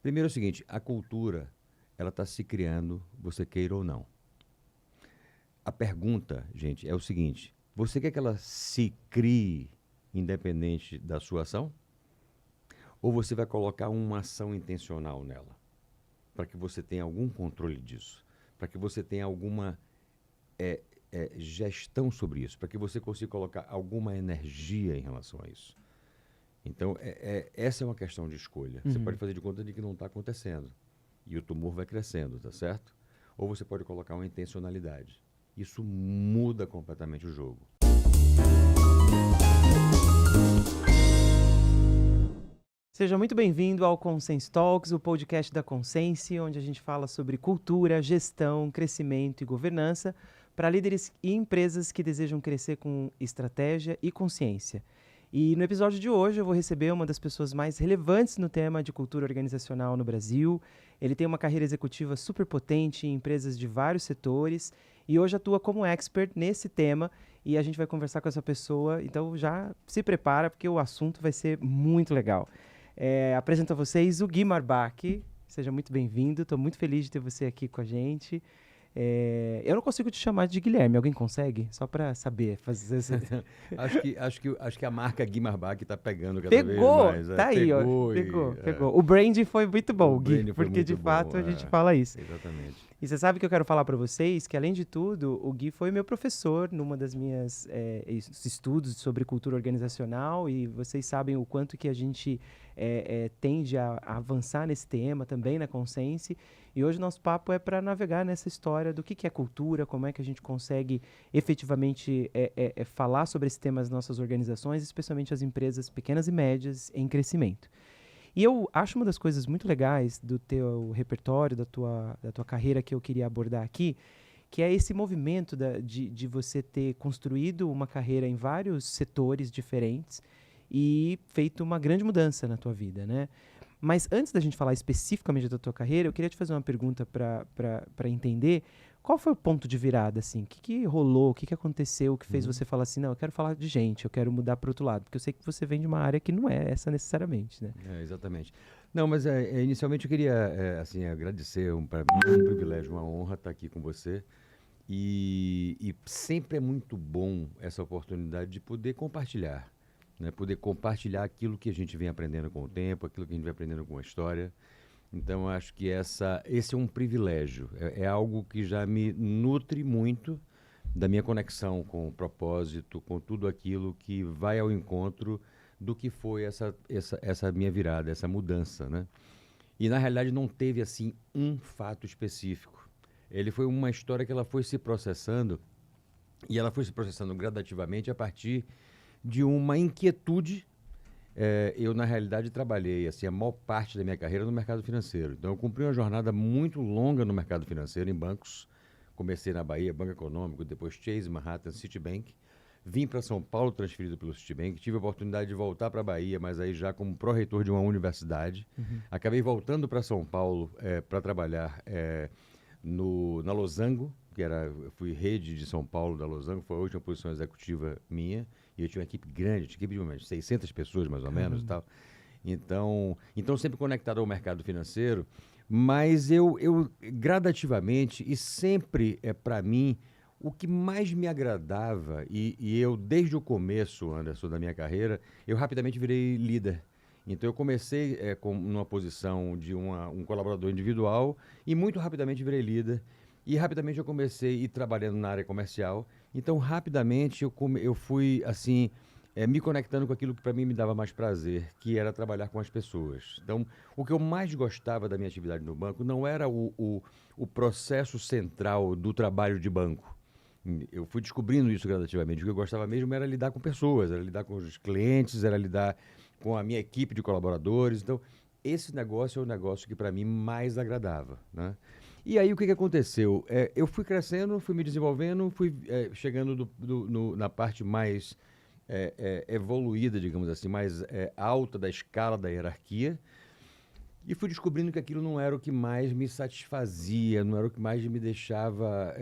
Primeiro é o seguinte, a cultura, ela está se criando, você queira ou não. A pergunta, gente, é o seguinte, você quer que ela se crie independente da sua ação? Ou você vai colocar uma ação intencional nela? Para que você tenha algum controle disso? Para que você tenha alguma gestão sobre isso? Para que você consiga colocar alguma energia em relação a isso? Então, essa é uma questão de escolha. Você pode fazer de conta de que não está acontecendo. E o tumor vai crescendo, tá certo? Ou você pode colocar uma intencionalidade. Isso muda completamente o jogo. Seja muito bem-vindo ao Conscience Talks, o podcast da Conscience, onde a gente fala sobre cultura, gestão, crescimento e governança para líderes e empresas que desejam crescer com estratégia e consciência. E no episódio de hoje eu vou receber uma das pessoas mais relevantes no tema de cultura organizacional no Brasil. Ele tem uma carreira executiva super potente em empresas de vários setores e hoje atua como expert nesse tema e a gente vai conversar com essa pessoa, então já se prepara porque o assunto vai ser muito legal. Apresento a vocês o Gui Marbach. Seja muito bem-vindo, estou muito feliz de ter você aqui com a gente. Eu não consigo te chamar de Guilherme, alguém consegue? Só para saber fazer acho que a marca Gui Marbach está pegando cada Pegou! vez mais. Tá aí, ó. Pegou. O branding foi muito bom, Gui, porque de fato a gente fala isso. Exatamente. E você sabe que eu quero falar para vocês que, além de tudo, o Gui foi meu professor numa das minhas estudos sobre cultura organizacional e vocês sabem o quanto que a gente tende a avançar nesse tema também na Conscience. E hoje o nosso papo é para navegar nessa história do que é cultura, como é que a gente consegue efetivamente falar sobre esse tema nas nossas organizações, especialmente as empresas pequenas e médias em crescimento. E eu acho uma das coisas muito legais do teu repertório, da tua carreira que eu queria abordar aqui, que é esse movimento de você ter construído uma carreira em vários setores diferentes e feito uma grande mudança na tua vida, né? Mas antes da gente falar especificamente da tua carreira, eu queria te fazer uma pergunta para entender qual foi o ponto de virada, assim? O que rolou, o que aconteceu que fez você falar assim, não, eu quero falar de gente, eu quero mudar para outro lado, porque eu sei que você vem de uma área que não é essa necessariamente, né? Exatamente. Não, mas inicialmente eu queria assim, agradecer, para mim é um privilégio, uma honra estar aqui com você. E sempre é muito bom essa oportunidade de poder compartilhar, né? Poder compartilhar aquilo que a gente vem aprendendo com o tempo, aquilo que a gente vem aprendendo com a história. Então, eu acho que esse é um privilégio, é algo que já me nutre muito da minha conexão com o propósito, com tudo aquilo que vai ao encontro do que foi essa minha virada, essa mudança, né? E, na realidade, não teve, assim, um fato específico. Ele foi uma história que ela foi se processando, e ela foi se processando gradativamente a partir de uma inquietude. Eu, na realidade, trabalhei assim, a maior parte da minha carreira no mercado financeiro. Então, eu cumpri uma jornada muito longa no mercado financeiro, em bancos. Comecei na Bahia, Banco Econômico, depois Chase, Manhattan, Citibank. Vim para São Paulo, transferido pelo Citibank. Tive a oportunidade de voltar para a Bahia, mas aí já como pró-reitor de uma universidade. Acabei voltando para São Paulo para trabalhar na Losango, eu fui rede de São Paulo da Losango, foi a última posição executiva minha. E eu tinha uma equipe grande, tinha equipe de umas 600 pessoas, mais ou menos, e tal. Então, sempre conectado ao mercado financeiro, mas eu gradativamente, e sempre, para mim, o que mais me agradava, e eu, desde o começo, Anderson, da minha carreira, eu rapidamente virei líder. Então, eu comecei numa posição de um colaborador individual e muito rapidamente virei líder. E rapidamente eu comecei a ir trabalhando na área comercial. Então, rapidamente eu fui, assim, me conectando com aquilo que para mim me dava mais prazer, que era trabalhar com as pessoas. Então, o que eu mais gostava da minha atividade no banco não era o processo central do trabalho de banco. Eu fui descobrindo isso gradativamente. O que eu gostava mesmo era lidar com pessoas, era lidar com os clientes, era lidar com a minha equipe de colaboradores. Então, esse negócio é o negócio que para mim mais agradava, né? E aí, o que aconteceu? Eu fui crescendo, fui me desenvolvendo, fui chegando na parte mais evoluída, digamos assim, mais alta da escala da hierarquia, e fui descobrindo que aquilo não era o que mais me satisfazia, não era o que mais me deixava...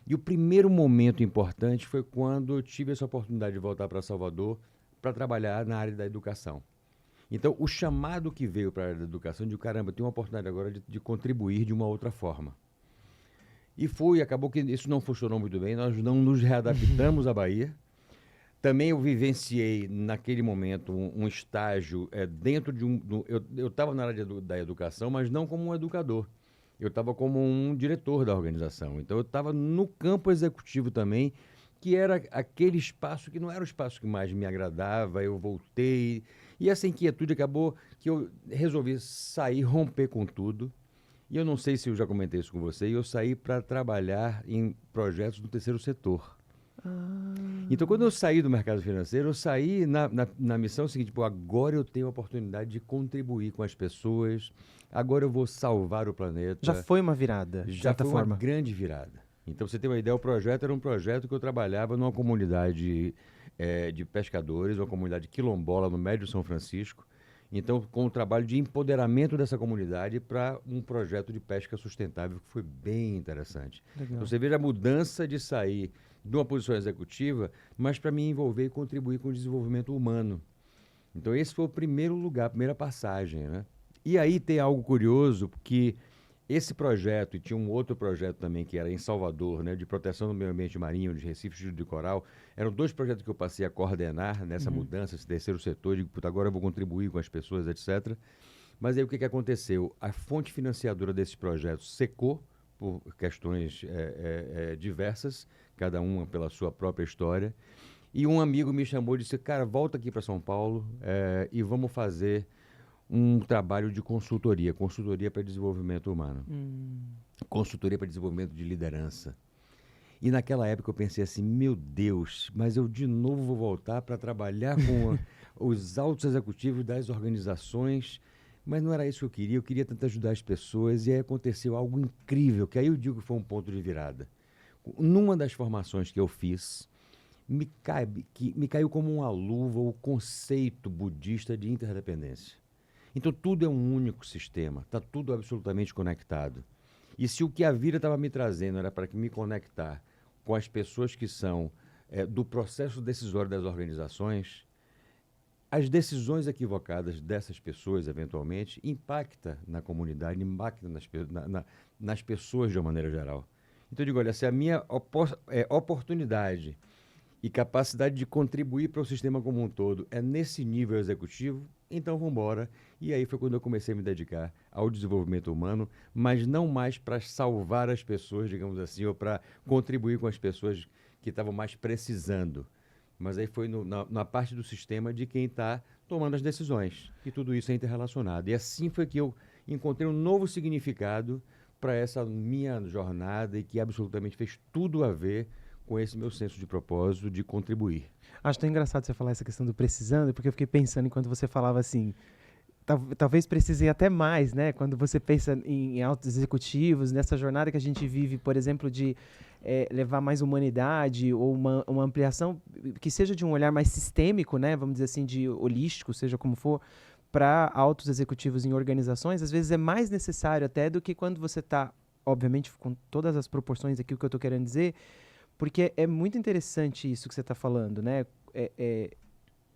E o primeiro momento importante foi quando eu tive essa oportunidade de voltar para Salvador para trabalhar na área da educação. Então, o chamado que veio para a área da educação, de caramba, tem uma oportunidade agora de contribuir de uma outra forma. E acabou que isso não funcionou muito bem, nós não nos readaptamos à Bahia. Também eu vivenciei, naquele momento, um estágio dentro de eu estava na área da educação, mas não como um educador. Eu estava como um diretor da organização. Então, eu estava no campo executivo também, que era aquele espaço que não era o espaço que mais me agradava. Eu voltei. E essa inquietude acabou que eu resolvi sair, romper com tudo. E eu não sei se eu já comentei isso com você, e eu saí para trabalhar em projetos do terceiro setor. Então, quando eu saí do mercado financeiro, eu saí na missão seguinte, pô, agora eu tenho a oportunidade de contribuir com as pessoas, agora eu vou salvar o planeta. Já foi uma virada, de Já certa foi forma. uma grande virada. Então, você tem uma ideia, o projeto era um projeto que eu trabalhava numa comunidade de pescadores, uma comunidade quilombola no Médio São Francisco. Então, com o trabalho de empoderamento dessa comunidade para um projeto de pesca sustentável que foi bem interessante. Legal. Então, você veja a mudança de sair de uma posição executiva, mas para me envolver e contribuir com o desenvolvimento humano. Então, esse foi o primeiro lugar, a primeira passagem, né? E aí tem algo curioso, porque esse projeto, e tinha um outro projeto também, que era em Salvador, né, de proteção do meio ambiente marinho, de Recife de Coral, eram 2 projetos que eu passei a coordenar nessa mudança, esse terceiro setor, de puta, agora eu vou contribuir com as pessoas, etc. Mas aí o que aconteceu? A fonte financiadora desses projetos secou, por questões diversas, cada uma pela sua própria história, e um amigo me chamou e disse, cara, volta aqui para São Paulo e vamos fazer um trabalho de consultoria para desenvolvimento humano, consultoria para desenvolvimento de liderança. E naquela época eu pensei assim, meu Deus, mas eu de novo vou voltar para trabalhar com os altos executivos das organizações, mas não era isso que eu queria tentar ajudar as pessoas, e aí aconteceu algo incrível, que aí eu digo que foi um ponto de virada. Numa das formações que eu fiz, me caiu como uma luva o conceito budista de interdependência. Então, tudo é um único sistema, está tudo absolutamente conectado. E se o que a vida estava me trazendo era para me conectar com as pessoas que são do processo decisório das organizações, as decisões equivocadas dessas pessoas, eventualmente, impactam na comunidade, impactam nas pessoas de uma maneira geral. Então, eu digo, olha, se a minha oportunidade e capacidade de contribuir para o sistema como um todo é nesse nível executivo, então vamos embora. E aí foi quando eu comecei a me dedicar ao desenvolvimento humano, mas não mais para salvar as pessoas, digamos assim, ou para contribuir com as pessoas que estavam mais precisando. Mas aí foi na parte do sistema de quem está tomando as decisões. E tudo isso é interrelacionado. E assim foi que eu encontrei um novo significado para essa minha jornada e que absolutamente fez tudo a ver com esse meu senso de propósito de contribuir. Acho tão engraçado você falar essa questão do precisando, porque eu fiquei pensando enquanto você falava assim, talvez precisem até mais, né? Quando você pensa em altos executivos, nessa jornada que a gente vive, por exemplo, de levar mais humanidade ou uma ampliação que seja de um olhar mais sistêmico, né? Vamos dizer assim, de holístico, seja como for, para altos executivos em organizações, às vezes é mais necessário até do que quando você está, obviamente, com todas as proporções aqui, o que eu estou querendo dizer, porque é muito interessante isso que você está falando, né?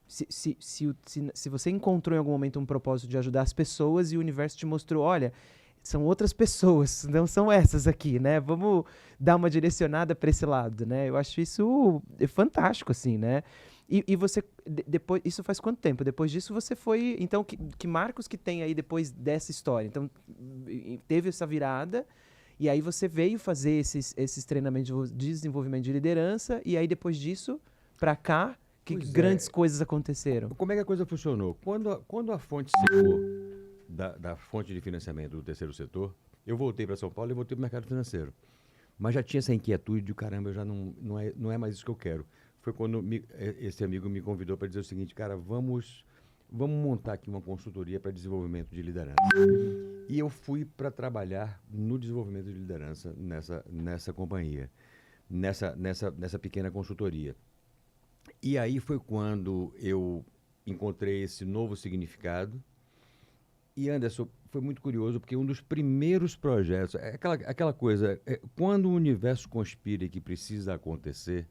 Se você encontrou em algum momento um propósito de ajudar as pessoas e o universo te mostrou, olha, são outras pessoas, não são essas aqui, né? Vamos dar uma direcionada para esse lado, né? Eu acho isso fantástico, assim, né? E você, depois, isso faz quanto tempo? Depois disso você foi, então, que marcos que tem aí depois dessa história? Então, teve essa virada, e aí você veio fazer esses treinamentos de desenvolvimento de liderança, e aí depois disso, para cá, que grandes coisas aconteceram? Como é que a coisa funcionou? Quando a fonte secou da fonte de financiamento do terceiro setor, eu voltei para São Paulo e voltei para o mercado financeiro. Mas já tinha essa inquietude de, caramba, eu já não é mais isso que eu quero. Foi quando esse amigo me convidou para dizer o seguinte, cara, vamos montar aqui uma consultoria para desenvolvimento de liderança. E eu fui para trabalhar no desenvolvimento de liderança nessa companhia, nessa pequena consultoria. E aí foi quando eu encontrei esse novo significado. E, Anderson, foi muito curioso, porque um dos primeiros projetos, aquela coisa, quando o universo conspira e que precisa acontecer,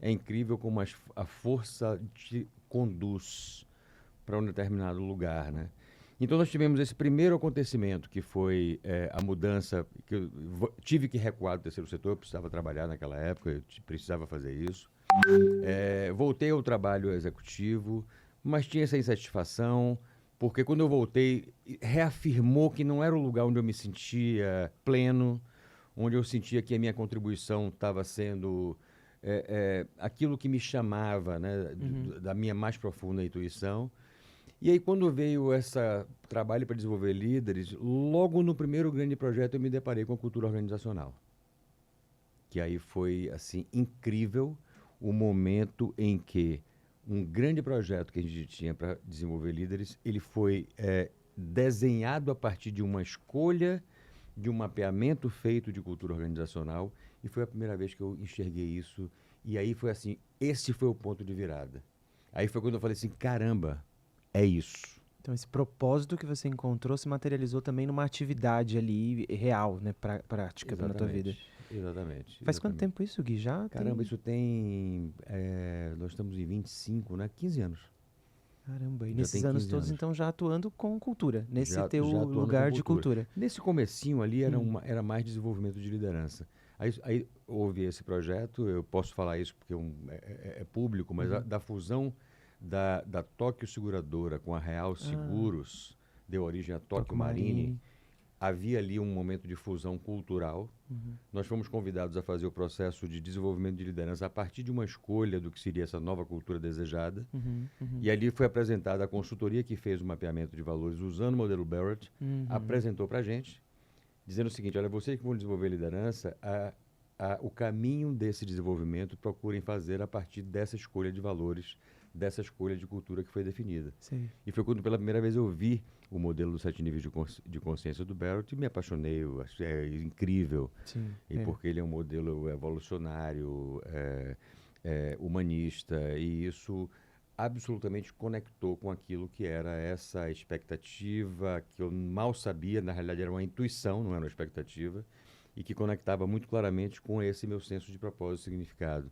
é incrível como a força te conduz um determinado lugar, né? Então nós tivemos esse primeiro acontecimento, que foi a mudança, que eu tive que recuar do terceiro setor, eu precisava trabalhar naquela época, precisava fazer isso. Voltei ao trabalho executivo, mas tinha essa insatisfação, porque quando eu voltei, reafirmou que não era o lugar onde eu me sentia pleno, onde eu sentia que a minha contribuição estava sendo aquilo que me chamava, né, da minha mais profunda intuição. E aí, quando veio esse trabalho para desenvolver líderes, logo no primeiro grande projeto eu me deparei com a cultura organizacional. Que aí foi, assim, incrível o momento em que um grande projeto que a gente tinha para desenvolver líderes, ele foi desenhado a partir de uma escolha, de um mapeamento feito de cultura organizacional, e foi a primeira vez que eu enxerguei isso. E aí foi assim, esse foi o ponto de virada. Aí foi quando eu falei assim, caramba, é isso. Então, esse propósito que você encontrou se materializou também numa atividade ali real, né, prática na tua vida. Exatamente. Faz quanto tempo isso, Gui? Já Caramba, isso tem... nós estamos em 25, né? 15 anos. Caramba, e Já nesses tem anos 15 todos, anos. então, já atuando com cultura, nesse Já teu atuando com lugar de cultura. Nesse comecinho ali era mais desenvolvimento de liderança. Aí houve esse projeto, eu posso falar isso porque é público, mas da fusão da Tóquio Seguradora com a Real Seguros, deu origem a Tóquio Marine. Havia ali um momento de fusão cultural. Nós fomos convidados a fazer o processo de desenvolvimento de liderança a partir de uma escolha do que seria essa nova cultura desejada. E ali foi apresentada a consultoria que fez o mapeamento de valores usando o modelo Barrett, apresentou para a gente, dizendo o seguinte, olha, vocês que vão desenvolver liderança, o caminho desse desenvolvimento procurem fazer a partir dessa escolha de valores, dessa escolha de cultura que foi definida. Sim. E foi quando pela primeira vez eu vi o modelo dos 7 níveis de consciência do Barrett e me apaixonei, eu achei incrível. Sim, E porque ele é um modelo evolucionário, humanista, e isso absolutamente conectou com aquilo que era essa expectativa que eu mal sabia, na realidade era uma intuição, não era uma expectativa, e que conectava muito claramente com esse meu senso de propósito e significado.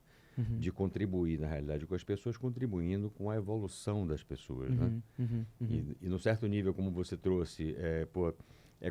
De contribuir, na realidade, com as pessoas, contribuindo com a evolução das pessoas, né? E no certo nível, como você trouxe,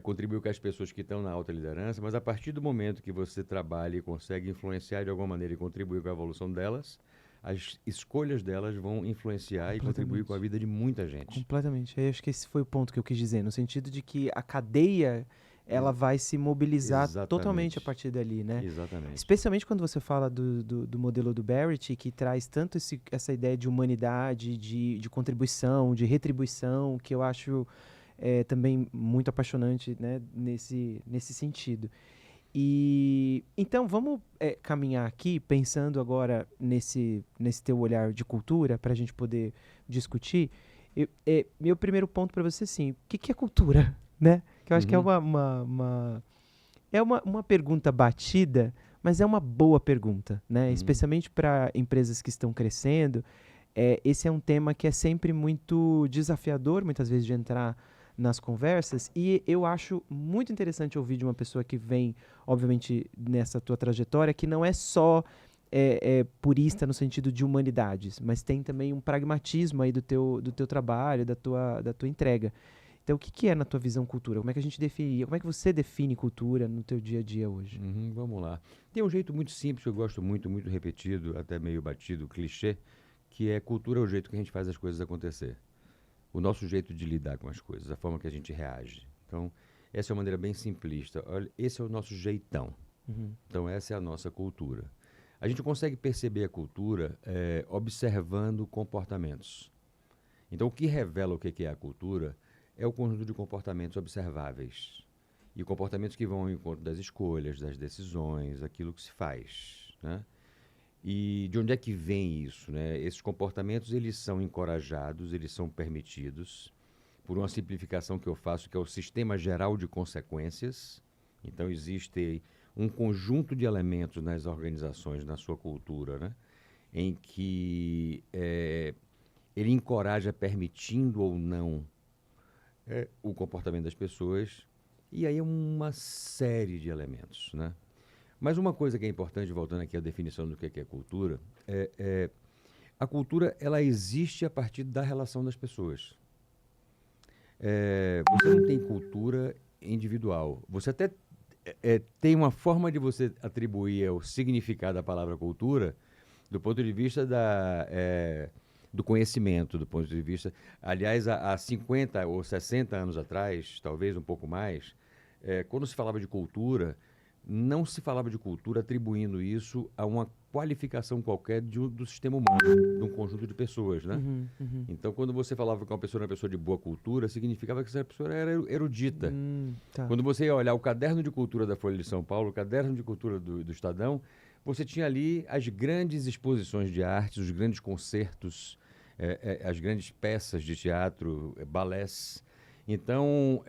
contribuir com as pessoas que estão na alta liderança, mas a partir do momento que você trabalha e consegue influenciar de alguma maneira e contribuir com a evolução delas, as escolhas delas vão influenciar e contribuir com a vida de muita gente. Completamente. Eu acho que esse foi o ponto que eu quis dizer, no sentido de que a cadeia ela vai se mobilizar totalmente a partir dali, né? Exatamente. Especialmente quando você fala do modelo do Barrett, que traz tanto essa ideia de humanidade, de contribuição, de retribuição, que eu acho também muito apaixonante, né, nesse sentido. E então vamos caminhar aqui pensando agora nesse teu olhar de cultura para a gente poder discutir. Meu primeiro ponto para você, sim, o que é cultura, né? Que eu acho que é uma pergunta batida, mas é uma boa pergunta, né? Especialmente para empresas que estão crescendo. Esse é um tema que é sempre muito desafiador, muitas vezes, de entrar nas conversas, e eu acho muito interessante ouvir de uma pessoa que vem, obviamente, nessa tua trajetória, que não é só purista no sentido de humanidades, mas tem também um pragmatismo aí do teu trabalho, da tua entrega. Então, o que é, na tua visão, cultura? Como é que a gente define, como é que você define cultura no teu dia a dia hoje? Vamos lá. Tem um jeito muito simples, que eu gosto muito, muito repetido, até meio batido, clichê, que é cultura é o jeito que a gente faz as coisas acontecer. O nosso jeito de lidar com as coisas, a forma que a gente reage. Então, essa é uma maneira bem simplista. Olha, esse é o nosso jeitão. Então, essa é a nossa cultura. A gente consegue perceber a cultura observando comportamentos. Então, o que revela o que é a cultura é o conjunto de comportamentos observáveis. E comportamentos que vão ao encontro das escolhas, das decisões, aquilo que se faz, né? E de onde é que vem isso, né? Esses comportamentos, eles são encorajados, eles são permitidos por uma simplificação que eu faço, que é o sistema geral de consequências. Então, existe um conjunto de elementos nas organizações, na sua cultura, né? Em que ele encoraja, permitindo ou não, o comportamento das pessoas, e aí é uma série de elementos, né? Mas uma coisa que é importante, voltando aqui à definição do que é cultura, A cultura, ela existe a partir da relação das pessoas. Você não tem cultura individual. Você até tem uma forma de você atribuir o significado da palavra cultura do ponto de vista do conhecimento, do ponto de vista... Aliás, há 50 ou 60 anos atrás, talvez um pouco mais, quando se falava de cultura, não se falava de cultura atribuindo isso a uma qualificação qualquer do sistema humano, de um conjunto de pessoas, né? Então, quando você falava que uma pessoa era uma pessoa de boa cultura, significava que essa pessoa era erudita. Tá. Quando você ia olhar o caderno de cultura da Folha de São Paulo, o caderno de cultura do Estadão, você tinha ali as grandes exposições de arte, os grandes concertos, as grandes peças de teatro, balés. Então,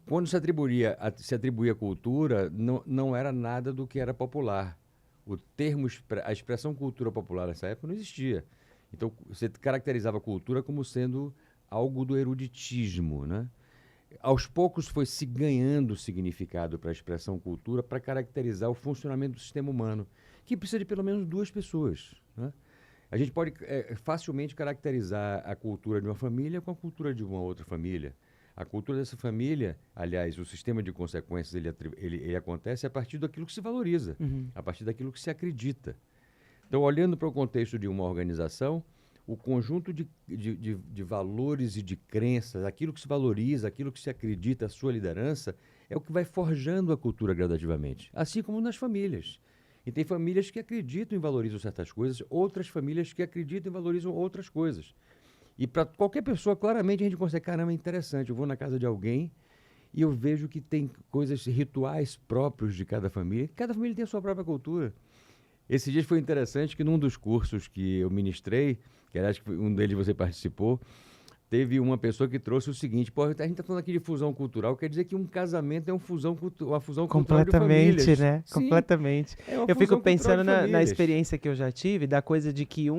quando se atribuía a cultura, não era nada do que era popular. O termo, a expressão cultura popular nessa época não existia. Então, você caracterizava a cultura como sendo algo do eruditismo, né? Aos poucos foi se ganhando significado para a expressão cultura para caracterizar o funcionamento do sistema humano, que precisa de pelo menos duas pessoas, né? A gente pode facilmente caracterizar a cultura de uma família com a cultura de uma outra família. A cultura dessa família, aliás, o sistema de consequências, ele acontece a partir daquilo que se valoriza, a partir daquilo que se acredita. Então, olhando para o contexto de uma organização, o conjunto de valores e de crenças, aquilo que se valoriza, aquilo que se acredita, a sua liderança, é o que vai forjando a cultura gradativamente, assim como nas famílias. E tem famílias que acreditam e valorizam certas coisas, outras famílias que acreditam e valorizam outras coisas. E para qualquer pessoa, claramente, a gente consegue, caramba, é interessante. Eu vou na casa de alguém e eu vejo que tem coisas, rituais próprios de cada família. Cada família tem a sua própria cultura. Esse dia foi interessante que num dos cursos que eu ministrei, que aliás um deles você participou, teve uma pessoa que trouxe o seguinte: pô, a gente está falando aqui de fusão cultural, quer dizer que um casamento é uma fusão cultural de famílias. Completamente, né? Sim, Completamente. é uma Eu fico fusão cultural pensando de na famílias. experiência que eu já tive, da coisa de que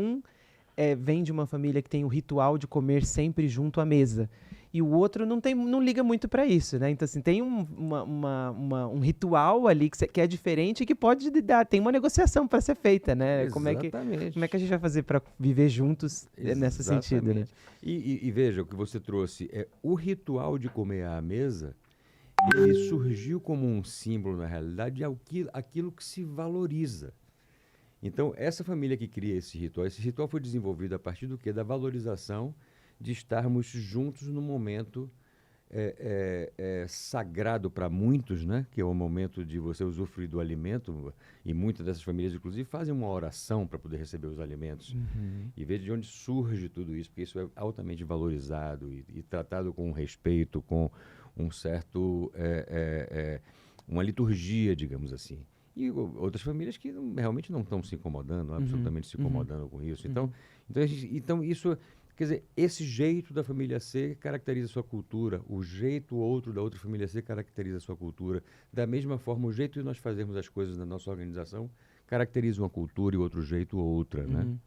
vem de uma família que tem o ritual de comer sempre junto à mesa. E o outro não liga muito para isso, né? Então, assim, tem um ritual ali que é diferente e que pode tem uma negociação para ser feita, né? Como é que a gente vai fazer para viver juntos nesse sentido, né? E veja, o que você trouxe o ritual de comer à mesa, ele surgiu como um símbolo, na realidade, de aquilo que se valoriza. Então, essa família que cria esse ritual foi desenvolvido a partir do quê? Da valorização de estarmos juntos num momento sagrado para muitos, né? Que é o momento de você usufruir do alimento, e muitas dessas famílias, inclusive, fazem uma oração para poder receber os alimentos. E ver de onde surge tudo isso, porque isso é altamente valorizado e tratado com respeito, com um certo... uma liturgia, digamos assim. E outras famílias que realmente não estão se incomodando, absolutamente se incomodando com isso. Então isso, quer dizer, esse jeito da família ser caracteriza a sua cultura, o jeito outro da outra família ser caracteriza a sua cultura. Da mesma forma, o jeito de nós fazermos as coisas na nossa organização caracteriza uma cultura e outro jeito outra, né?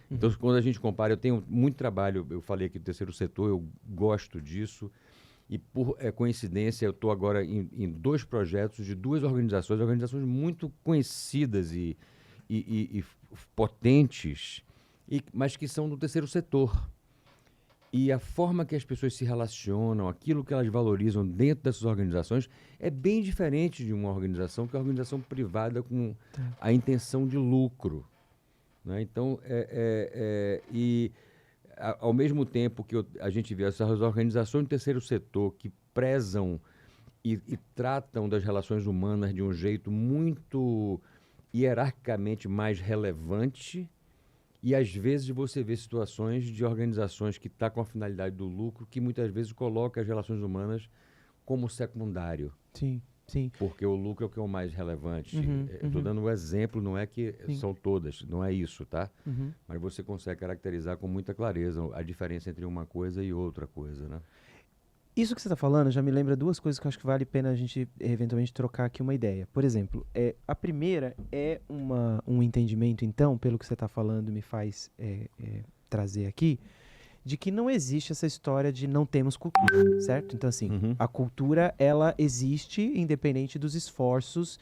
Então, quando a gente compara, eu tenho muito trabalho, eu falei aqui do terceiro setor, eu gosto disso. E, por coincidência, eu estou agora em dois projetos de duas organizações muito conhecidas e potentes, mas que são do terceiro setor. E a forma que as pessoas se relacionam, aquilo que elas valorizam dentro dessas organizações, é bem diferente de uma organização que é uma organização privada com a intenção de lucro, né? Então, ao mesmo tempo que a gente vê essas organizações do terceiro setor que prezam e tratam das relações humanas de um jeito muito hierarquicamente mais relevante, e às vezes você vê situações de organizações que estão com a finalidade do lucro, que muitas vezes coloca as relações humanas como secundário. Sim. Sim. Porque o lucro é o que é o mais relevante. Estou dando um exemplo, não é que são todas, não é isso, tá? Mas você consegue caracterizar com muita clareza a diferença entre uma coisa e outra coisa, né? Isso que você está falando já me lembra duas coisas que eu acho que vale a pena a gente eventualmente trocar aqui uma ideia. Por exemplo, a primeira é um entendimento, então, pelo que você está falando, me faz trazer aqui, de que não existe essa história de não temos cultura, certo? Então, assim, a cultura, ela existe independente dos esforços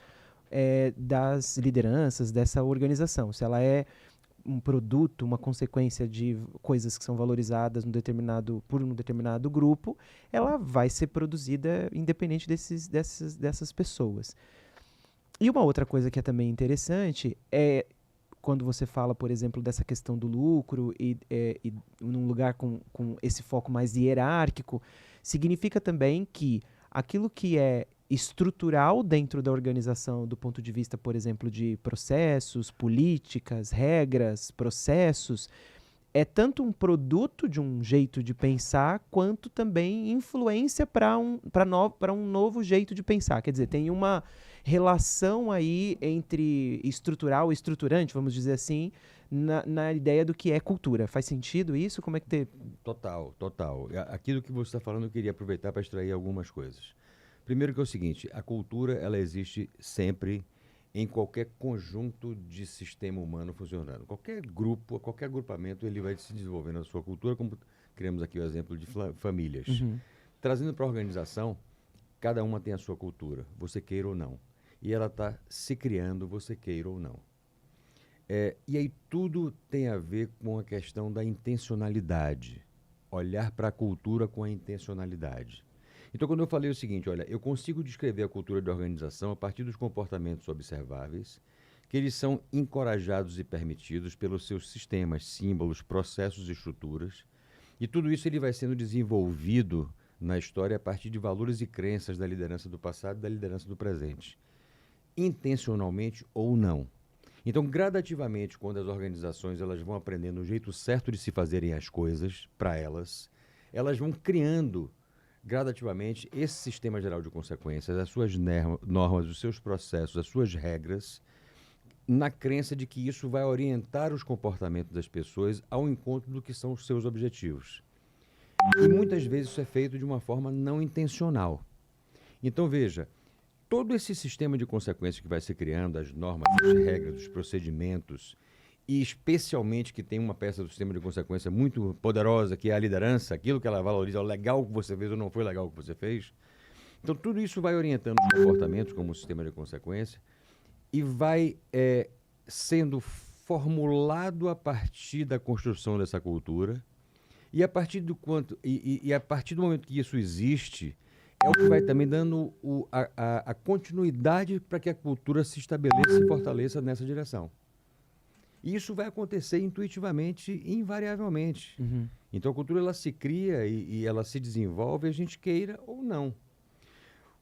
das lideranças dessa organização. Se ela um produto, uma consequência de coisas que são valorizadas por um determinado grupo, ela vai ser produzida independente dessas pessoas. E uma outra coisa que é também interessante é quando você fala, por exemplo, dessa questão do lucro e num lugar com esse foco mais hierárquico, significa também que aquilo que é estrutural dentro da organização do ponto de vista, por exemplo, de processos, políticas, regras, processos, é tanto um produto de um jeito de pensar, quanto também influência para um novo jeito de pensar. Quer dizer, tem uma relação aí entre estrutural e estruturante, vamos dizer assim, na ideia do que é cultura. Faz sentido isso? Como é que Total, total. Aquilo que você está falando, eu queria aproveitar para extrair algumas coisas. Primeiro que é o seguinte, a cultura, ela existe sempre em qualquer conjunto de sistema humano funcionando. Qualquer grupo, qualquer agrupamento, ele vai se desenvolvendo a sua cultura, como criamos aqui o exemplo de famílias. Uhum. Trazendo para a organização, cada uma tem a sua cultura, você queira ou não. E ela está se criando, você queira ou não. E aí tudo tem a ver com a questão da intencionalidade. Olhar para a cultura com a intencionalidade. Então, quando eu falei o seguinte, olha, eu consigo descrever a cultura de organização a partir dos comportamentos observáveis, que eles são encorajados e permitidos pelos seus sistemas, símbolos, processos e estruturas, e tudo isso ele vai sendo desenvolvido na história a partir de valores e crenças da liderança do passado e da liderança do presente, intencionalmente ou não. Então, gradativamente, quando as organizações elas vão aprendendo o jeito certo de se fazerem as coisas para elas vão criando gradativamente esse sistema geral de consequências, as suas normas, os seus processos, as suas regras, na crença de que isso vai orientar os comportamentos das pessoas ao encontro do que são os seus objetivos. E muitas vezes isso é feito de uma forma não intencional. Então, veja, todo esse sistema de consequências que vai se criando, as normas, as regras, os procedimentos, e especialmente que tem uma peça do sistema de consequência muito poderosa, que é a liderança, aquilo que ela valoriza, o legal que você fez ou não foi legal que você fez. Então, tudo isso vai orientando os comportamentos como o sistema de consequência e vai sendo formulado a partir da construção dessa cultura e a partir a partir do momento que isso existe, é o que vai também dando a continuidade para que a cultura se estabeleça e fortaleça nessa direção. E isso vai acontecer intuitivamente, invariavelmente. Uhum. Então a cultura ela se cria e ela se desenvolve, a gente queira ou não.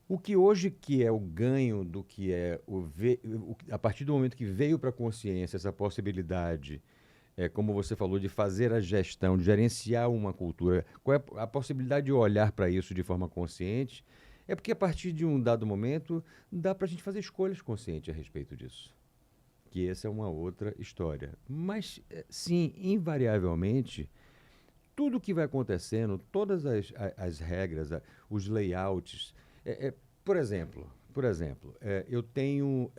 O que hoje que é o ganho do que é a partir do momento que veio para a consciência essa possibilidade, como você falou, de fazer a gestão, de gerenciar uma cultura, qual é a possibilidade de olhar para isso de forma consciente, é porque a partir de um dado momento dá para a gente fazer escolhas conscientes a respeito disso. Que essa é uma outra história. Mas, sim, invariavelmente, tudo que vai acontecendo, todas as regras, os layouts... por exemplo, eu tenho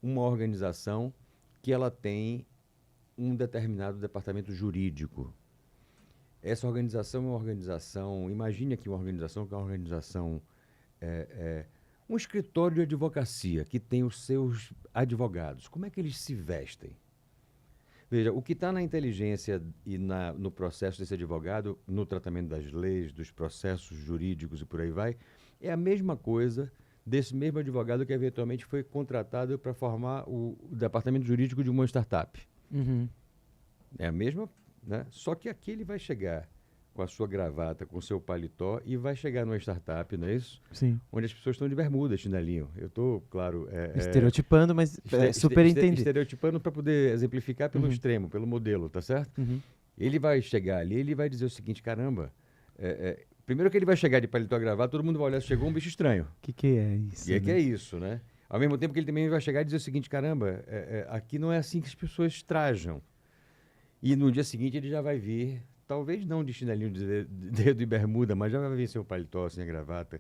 uma organização que ela tem um determinado departamento jurídico. Essa organização é uma organização... Imagine aqui uma organização que é uma organização... um escritório de advocacia que tem os seus advogados. Como é que eles se vestem? Veja, o que está na inteligência e no processo desse advogado, no tratamento das leis, dos processos jurídicos e por aí vai, é a mesma coisa desse mesmo advogado que eventualmente foi contratado para formar o departamento jurídico de uma startup. Uhum. É a mesma, né? Só que aqui ele vai chegar com a sua gravata, com o seu paletó e vai chegar numa startup, não é isso? Sim. Onde as pessoas estão de bermuda, chinelinho. Eu estou, claro... estereotipando, mas super entendido. Estereotipando para poder exemplificar pelo extremo, pelo modelo, tá certo? Uhum. Ele vai chegar ali, ele vai dizer o seguinte, caramba... primeiro que ele vai chegar de paletó gravata, todo mundo vai olhar, chegou um bicho estranho. O que é isso? E que é isso, né? Ao mesmo tempo que ele também vai chegar e dizer o seguinte, caramba, aqui não é assim que as pessoas trajam. E no dia seguinte ele já vai vir, talvez não de chinelinho de dedo e bermuda, mas já vai vir sem o paletó, sem a gravata.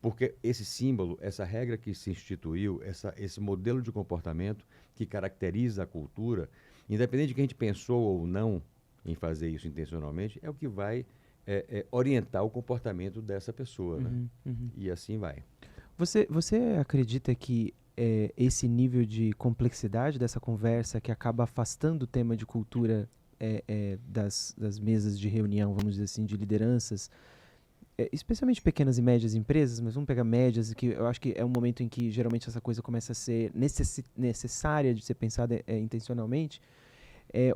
Porque esse símbolo, essa regra que se instituiu, esse modelo de comportamento que caracteriza a cultura, independente de que a gente pensou ou não em fazer isso intencionalmente, é o que vai orientar o comportamento dessa pessoa, né? Uhum. E assim vai. Você acredita que esse nível de complexidade dessa conversa que acaba afastando o tema de cultura das mesas de reunião, vamos dizer assim, de lideranças, especialmente pequenas e médias empresas, mas vamos pegar médias, que eu acho que é um momento em que geralmente essa coisa começa a ser necessária de ser pensada intencionalmente,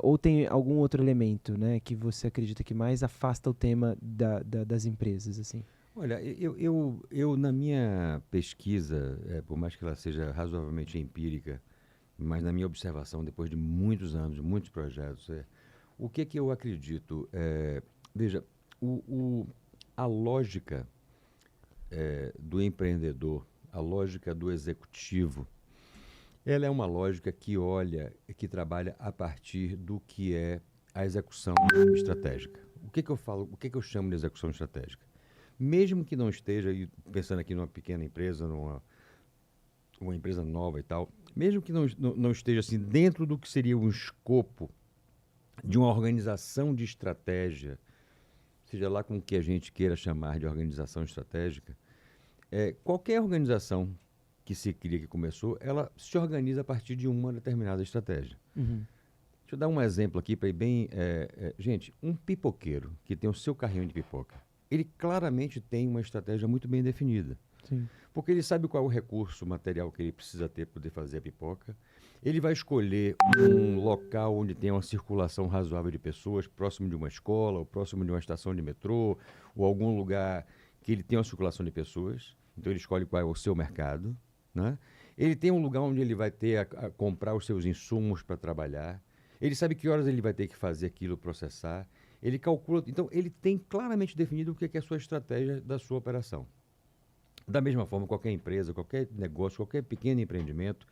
ou tem algum outro elemento, né, que você acredita que mais afasta o tema das empresas, assim? Olha, eu na minha pesquisa, por mais que ela seja razoavelmente empírica, mas na minha observação, depois de muitos anos, muitos projetos, o que eu acredito? Veja, a lógica do empreendedor, a lógica do executivo, ela é uma lógica que trabalha a partir do que é a execução estratégica. O que eu falo, o que eu chamo de execução estratégica? Mesmo que não esteja, pensando aqui numa pequena empresa, uma empresa nova e tal, mesmo que não esteja assim dentro do que seria um escopo de uma organização de estratégia, seja lá com o que a gente queira chamar de organização estratégica, qualquer organização que se cria, que começou, ela se organiza a partir de uma determinada estratégia. Uhum. Deixa eu dar um exemplo aqui para ir bem... gente, um pipoqueiro que tem o seu carrinho de pipoca, ele claramente tem uma estratégia muito bem definida. Sim. Porque ele sabe qual é o recurso material que ele precisa ter para poder fazer a pipoca. Ele vai escolher um local onde tem uma circulação razoável de pessoas, próximo de uma escola, ou próximo de uma estação de metrô, ou algum lugar que ele tenha uma circulação de pessoas. Então ele escolhe qual é o seu mercado, né? Ele tem um lugar onde ele vai ter a comprar os seus insumos para trabalhar. Ele sabe que horas ele vai ter que fazer aquilo, processar. Ele calcula. Então ele tem claramente definido o que é a sua estratégia da sua operação. Da mesma forma, qualquer empresa, qualquer negócio, qualquer pequeno empreendimento,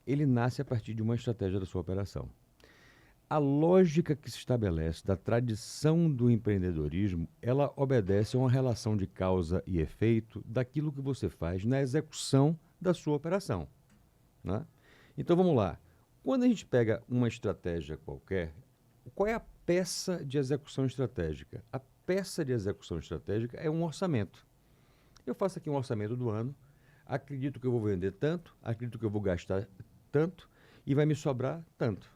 ele nasce a partir de uma estratégia da sua operação. A lógica que se estabelece da tradição do empreendedorismo, ela obedece a uma relação de causa e efeito daquilo que você faz na execução da sua operação, né? Então vamos lá. Quando a gente pega uma estratégia qualquer, qual é a peça de execução estratégica? A peça de execução estratégica é um orçamento. Eu faço aqui um orçamento do ano, acredito que eu vou vender tanto, acredito que eu vou gastar tanto e vai me sobrar tanto.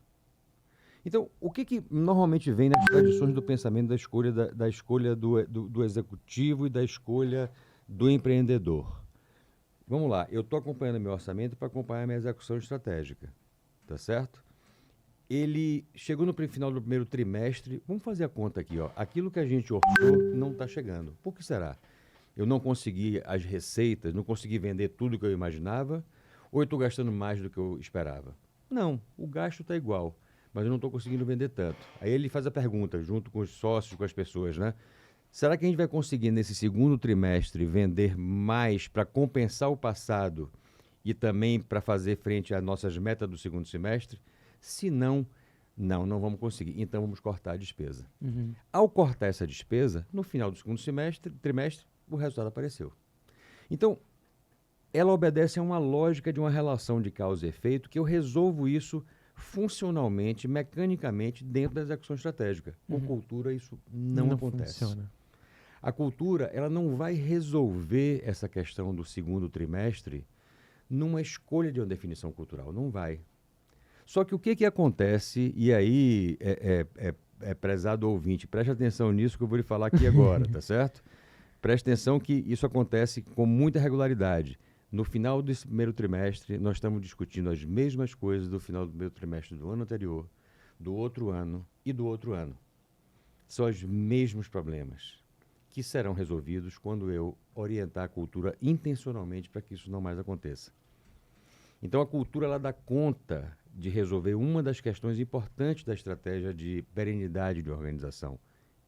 Então, o que normalmente vem nas tradições do pensamento da escolha do executivo e da escolha do empreendedor? Vamos lá, eu estou acompanhando meu orçamento para acompanhar a minha execução estratégica, tá certo? Ele chegou no final do primeiro trimestre, vamos fazer a conta aqui, ó. Aquilo que a gente orçou não está chegando. Por que será? Eu não consegui as receitas, não consegui vender tudo que eu imaginava, ou eu estou gastando mais do que eu esperava? Não, o gasto está igual, mas eu não estou conseguindo vender tanto. Aí ele faz a pergunta, junto com os sócios, com as pessoas, né? Será que a gente vai conseguir, nesse segundo trimestre, vender mais para compensar o passado e também para fazer frente às nossas metas do segundo semestre? Se não, não vamos conseguir. Então, vamos cortar a despesa. Uhum. Ao cortar essa despesa, no final do segundo trimestre, o resultado apareceu. Então, ela obedece a uma lógica de uma relação de causa e efeito que eu resolvo isso funcionalmente, mecanicamente, dentro da execução estratégica. Com cultura, isso não acontece. Funciona. A cultura, ela não vai resolver essa questão do segundo trimestre numa escolha de uma definição cultural. Não vai. Só que o que acontece, e aí, prezado ouvinte, preste atenção nisso que eu vou lhe falar aqui agora, tá certo? Preste atenção que isso acontece com muita regularidade. No final desse primeiro trimestre, nós estamos discutindo as mesmas coisas do final do primeiro trimestre do ano anterior, do outro ano e do outro ano. São os mesmos problemas que serão resolvidos quando eu orientar a cultura intencionalmente para que isso não mais aconteça. Então, a cultura ela dá conta de resolver uma das questões importantes da estratégia de perenidade de organização.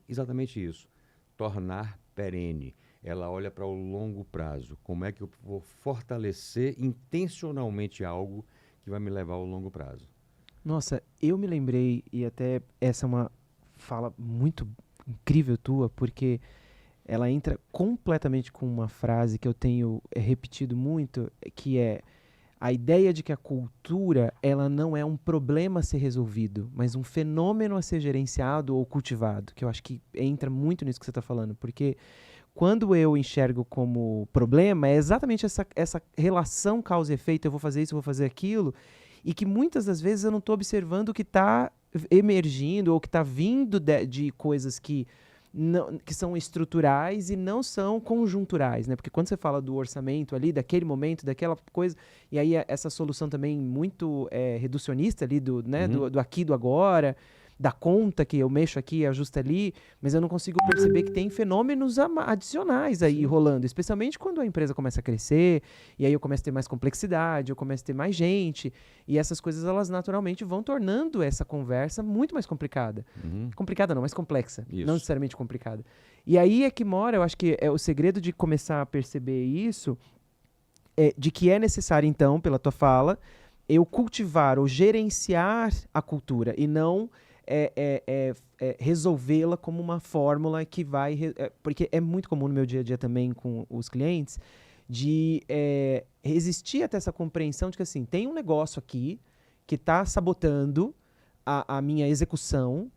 Exatamente isso. Tornar perene. Ela olha para o longo prazo. Como é que eu vou fortalecer intencionalmente algo que vai me levar ao longo prazo? Nossa, eu me lembrei, e até essa é uma fala muito incrível tua, porque ela entra completamente com uma frase que eu tenho repetido muito, que é a ideia de que a cultura ela não é um problema a ser resolvido, mas um fenômeno a ser gerenciado ou cultivado, que eu acho que entra muito nisso que você está falando, porque quando eu enxergo como problema, é exatamente essa relação causa e efeito, eu vou fazer isso, eu vou fazer aquilo, e que muitas das vezes eu não estou observando o que está emergindo ou que está vindo de coisas que são estruturais e não são conjunturais, né? Porque quando você fala do orçamento ali, daquele momento, daquela coisa, e aí essa solução também muito reducionista ali do aqui, do agora, da conta que eu mexo aqui e ajusto ali, mas eu não consigo perceber que tem fenômenos adicionais aí rolando, especialmente quando a empresa começa a crescer, e aí eu começo a ter mais complexidade, eu começo a ter mais gente, e essas coisas elas naturalmente vão tornando essa conversa muito mais complicada. Complicada não, mais complexa, não necessariamente complicada. E aí é que mora, eu acho que é o segredo de começar a perceber isso, de que é necessário então, pela tua fala, eu cultivar ou gerenciar a cultura e não resolvê-la como uma fórmula que vai... porque é muito comum no meu dia a dia também com os clientes de resistir até essa compreensão de que assim, tem um negócio aqui que está sabotando a minha execução,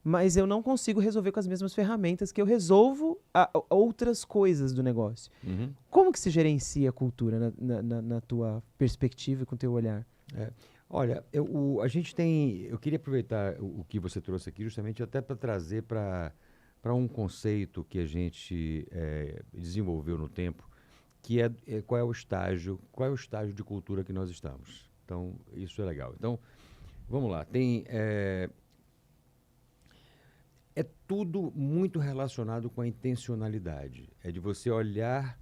mas eu não consigo resolver com as mesmas ferramentas que eu resolvo outras coisas do negócio. Como que se gerencia a cultura na tua perspectiva e com o teu olhar? Olha, a gente tem... Eu queria aproveitar o que você trouxe aqui justamente até para trazer para um conceito que a gente desenvolveu no tempo, que qual é o estágio de cultura que nós estamos. Então, isso é legal. Então, vamos lá. É tudo muito relacionado com a intencionalidade. É de você olhar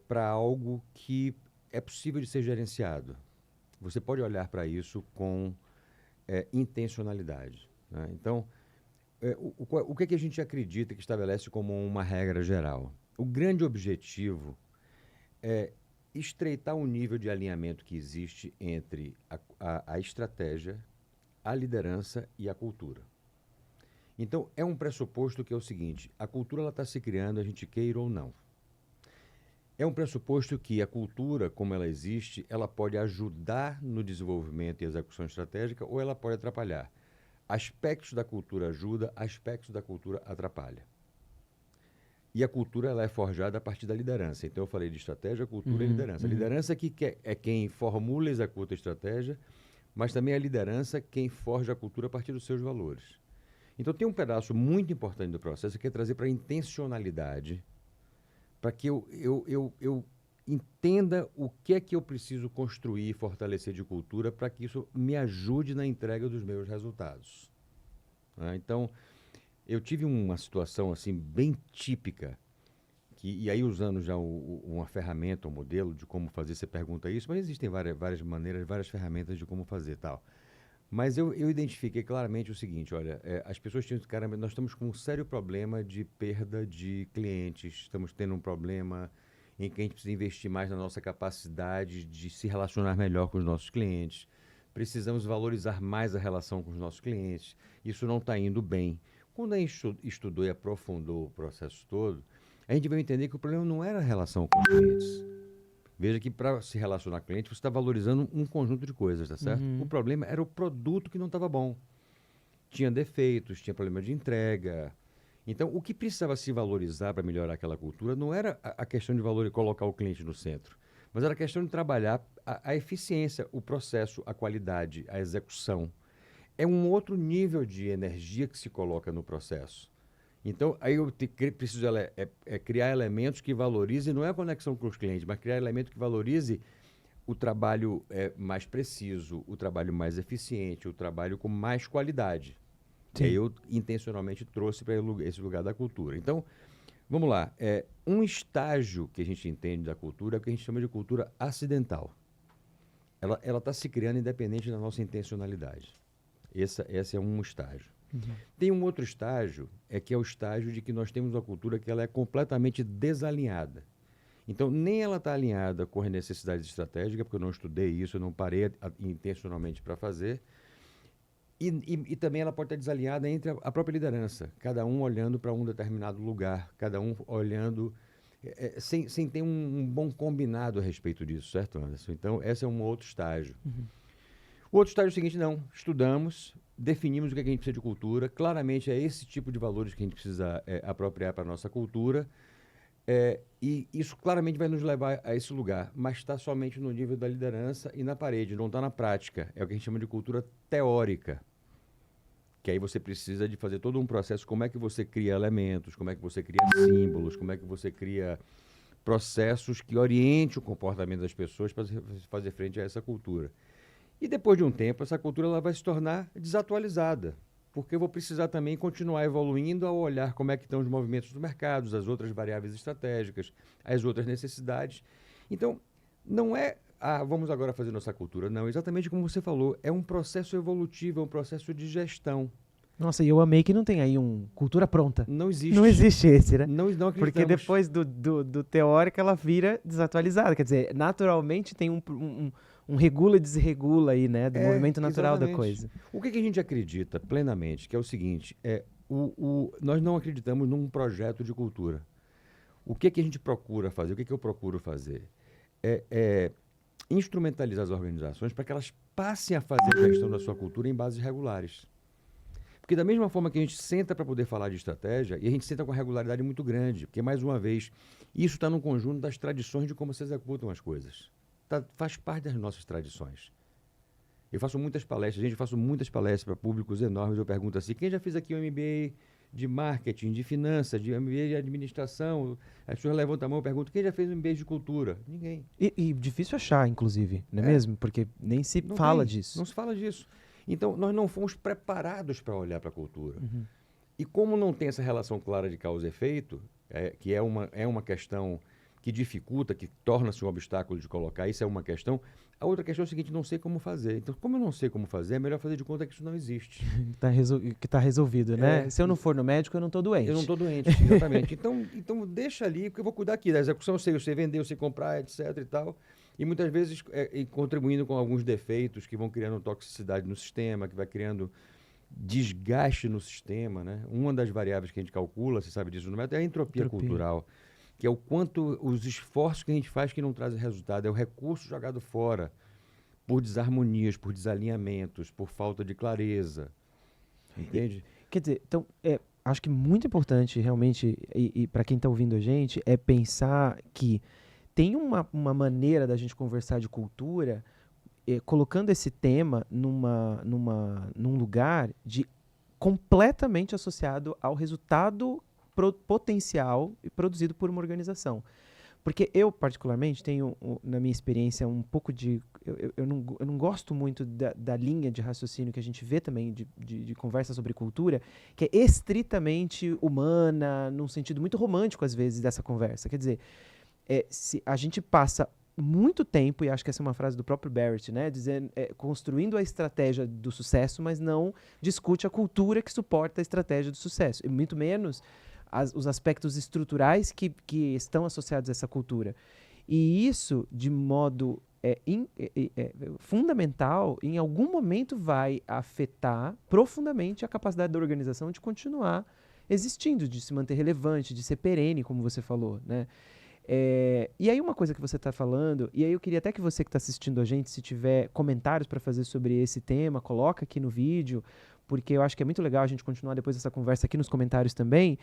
para algo que é possível de ser gerenciado. Você pode olhar para isso com intencionalidade, né? Então, o que é que a gente acredita que estabelece como uma regra geral? O grande objetivo é estreitar o nível de alinhamento que existe entre a estratégia, a liderança e a cultura. Então, é um pressuposto que é o seguinte: a cultura está se criando, a gente queira ou não. É um pressuposto que a cultura, como ela existe, ela pode ajudar no desenvolvimento e execução estratégica ou ela pode atrapalhar. Aspectos da cultura ajuda, aspectos da cultura atrapalha. E a cultura ela é forjada a partir da liderança. Então eu falei de estratégia, cultura e liderança. A liderança é quem formula e executa a estratégia, mas também a liderança quem forja a cultura a partir dos seus valores. Então tem um pedaço muito importante do processo que é trazer para a intencionalidade, para que eu entenda o que é que eu preciso construir e fortalecer de cultura para que isso me ajude na entrega dos meus resultados. Então, eu tive uma situação assim bem típica, e aí usando já uma ferramenta, um modelo de como fazer, você pergunta isso, mas existem várias maneiras, várias ferramentas de como fazer tal. Mas eu identifiquei claramente o seguinte: olha, as pessoas tinham, caramba, nós estamos com um sério problema de perda de clientes, estamos tendo um problema em que a gente precisa investir mais na nossa capacidade de se relacionar melhor com os nossos clientes, precisamos valorizar mais a relação com os nossos clientes, isso não está indo bem. Quando a gente estudou e aprofundou o processo todo, a gente veio entender que o problema não era a relação com os clientes. Veja que para se relacionar com o cliente, você está valorizando um conjunto de coisas, tá certo? O problema era o produto que não estava bom. Tinha defeitos, tinha problema de entrega. Então, o que precisava se valorizar para melhorar aquela cultura não era a questão de colocar o cliente no centro, mas era a questão de trabalhar a eficiência, o processo, a qualidade, a execução. É um outro nível de energia que se coloca no processo. Então, aí eu preciso criar elementos que valorizem, não é a conexão com os clientes, mas criar elementos que valorizem o trabalho mais preciso, o trabalho mais eficiente, o trabalho com mais qualidade. Sim. E aí eu intencionalmente trouxe para esse lugar da cultura. Então, vamos lá. Um estágio que a gente entende da cultura é o que a gente chama de cultura acidental. Ela está se criando independente da nossa intencionalidade. Esse é um estágio. Tem um outro estágio, que é o estágio de que nós temos uma cultura que ela é completamente desalinhada. Então, nem ela está alinhada com as necessidades estratégicas, porque eu não estudei isso, eu não parei intencionalmente para fazer, e também ela pode estar desalinhada entre a própria liderança, cada um olhando para um determinado lugar, cada um olhando, sem ter um bom combinado a respeito disso, certo, Anderson? Então, esse é um outro estágio. O outro estágio é o seguinte: não, estudamos, definimos o que a gente precisa de cultura, claramente é esse tipo de valores que a gente precisa apropriar para a nossa cultura, E isso claramente vai nos levar a esse lugar, mas está somente no nível da liderança e na parede, não está na prática. É o que a gente chama de cultura teórica. Que aí você precisa de fazer todo um processo, como é que você cria elementos, como é que você cria símbolos, como é que você cria processos que orientem o comportamento das pessoas para fazer frente a essa cultura. E depois de um tempo, essa cultura ela vai se tornar desatualizada, porque eu vou precisar também continuar evoluindo ao olhar como é que estão os movimentos do mercado, as outras variáveis estratégicas, as outras necessidades. Então, não é, vamos agora fazer nossa cultura. Não, exatamente como você falou, é um processo evolutivo, é um processo de gestão. Nossa, e eu amei que não tem aí cultura pronta. Não existe. Não existe esse, né? Não acreditamos. Porque depois do teórico ela vira desatualizada. Quer dizer, naturalmente tem um regula e desregula aí, né? Do movimento natural exatamente. da coisa. O que a gente acredita plenamente, que é o seguinte, nós não acreditamos num projeto de cultura. O que a gente procura fazer, o que eu procuro fazer? É instrumentalizar as organizações para que elas passem a fazer a gestão da sua cultura em bases regulares. Porque da mesma forma que a gente senta para poder falar de estratégia, e a gente senta com uma regularidade muito grande, porque, mais uma vez, isso está no conjunto das tradições de como se executam as coisas. Faz parte das nossas tradições. Eu faço muitas palestras, faço muitas palestras para públicos enormes, eu pergunto assim, quem já fez aqui um MBA de marketing, de finanças, de MBA de administração? As pessoas levantam a mão e perguntam, quem já fez um MBA de cultura? Ninguém. E difícil achar, inclusive, não é mesmo? Porque nem se fala disso. Não se fala disso. Então, nós não fomos preparados para olhar para a cultura. E como não tem essa relação clara de causa e efeito, que é uma questão que dificulta, que torna-se um obstáculo de colocar, isso é uma questão. A outra questão é o seguinte, não sei como fazer. Então, como eu não sei como fazer, é melhor fazer de conta que isso não existe. Que está resolvido, né? Se eu não for no médico, eu não estou doente. Eu não estou doente, exatamente. Então, deixa ali, porque eu vou cuidar aqui da execução, eu sei vender, eu sei comprar, etc. e tal. E muitas vezes contribuindo com alguns defeitos que vão criando toxicidade no sistema, que vai criando desgaste no sistema, né? Uma das variáveis que a gente calcula, você sabe disso no método, é a entropia cultural, que é o quanto os esforços que a gente faz que não trazem resultado, é o recurso jogado fora por desarmonias, por desalinhamentos, por falta de clareza, entende? Quer dizer, então, acho que muito importante realmente, e para quem está ouvindo a gente, é pensar que tem uma maneira da gente conversar de cultura colocando esse tema num lugar completamente associado ao resultado potencial produzido por uma organização. Porque eu, particularmente, tenho, na minha experiência, um pouco de... Eu não gosto muito da linha de raciocínio que a gente vê também de conversa sobre cultura, que é estritamente humana, num sentido muito romântico, às vezes, dessa conversa. Quer dizer, se a gente passa muito tempo, e acho que essa é uma frase do próprio Barrett, né, dizendo, construindo a estratégia do sucesso, mas não discute a cultura que suporta a estratégia do sucesso, e muito menos os aspectos estruturais que estão associados a essa cultura. E isso, de modo fundamental, em algum momento vai afetar profundamente a capacidade da organização de continuar existindo, de se manter relevante, de ser perene, como você falou, né? E aí uma coisa que você está falando, e aí eu queria até que você que está assistindo a gente, se tiver comentários para fazer sobre esse tema, coloca aqui no vídeo, porque eu acho que é muito legal a gente continuar depois dessa conversa aqui nos comentários também.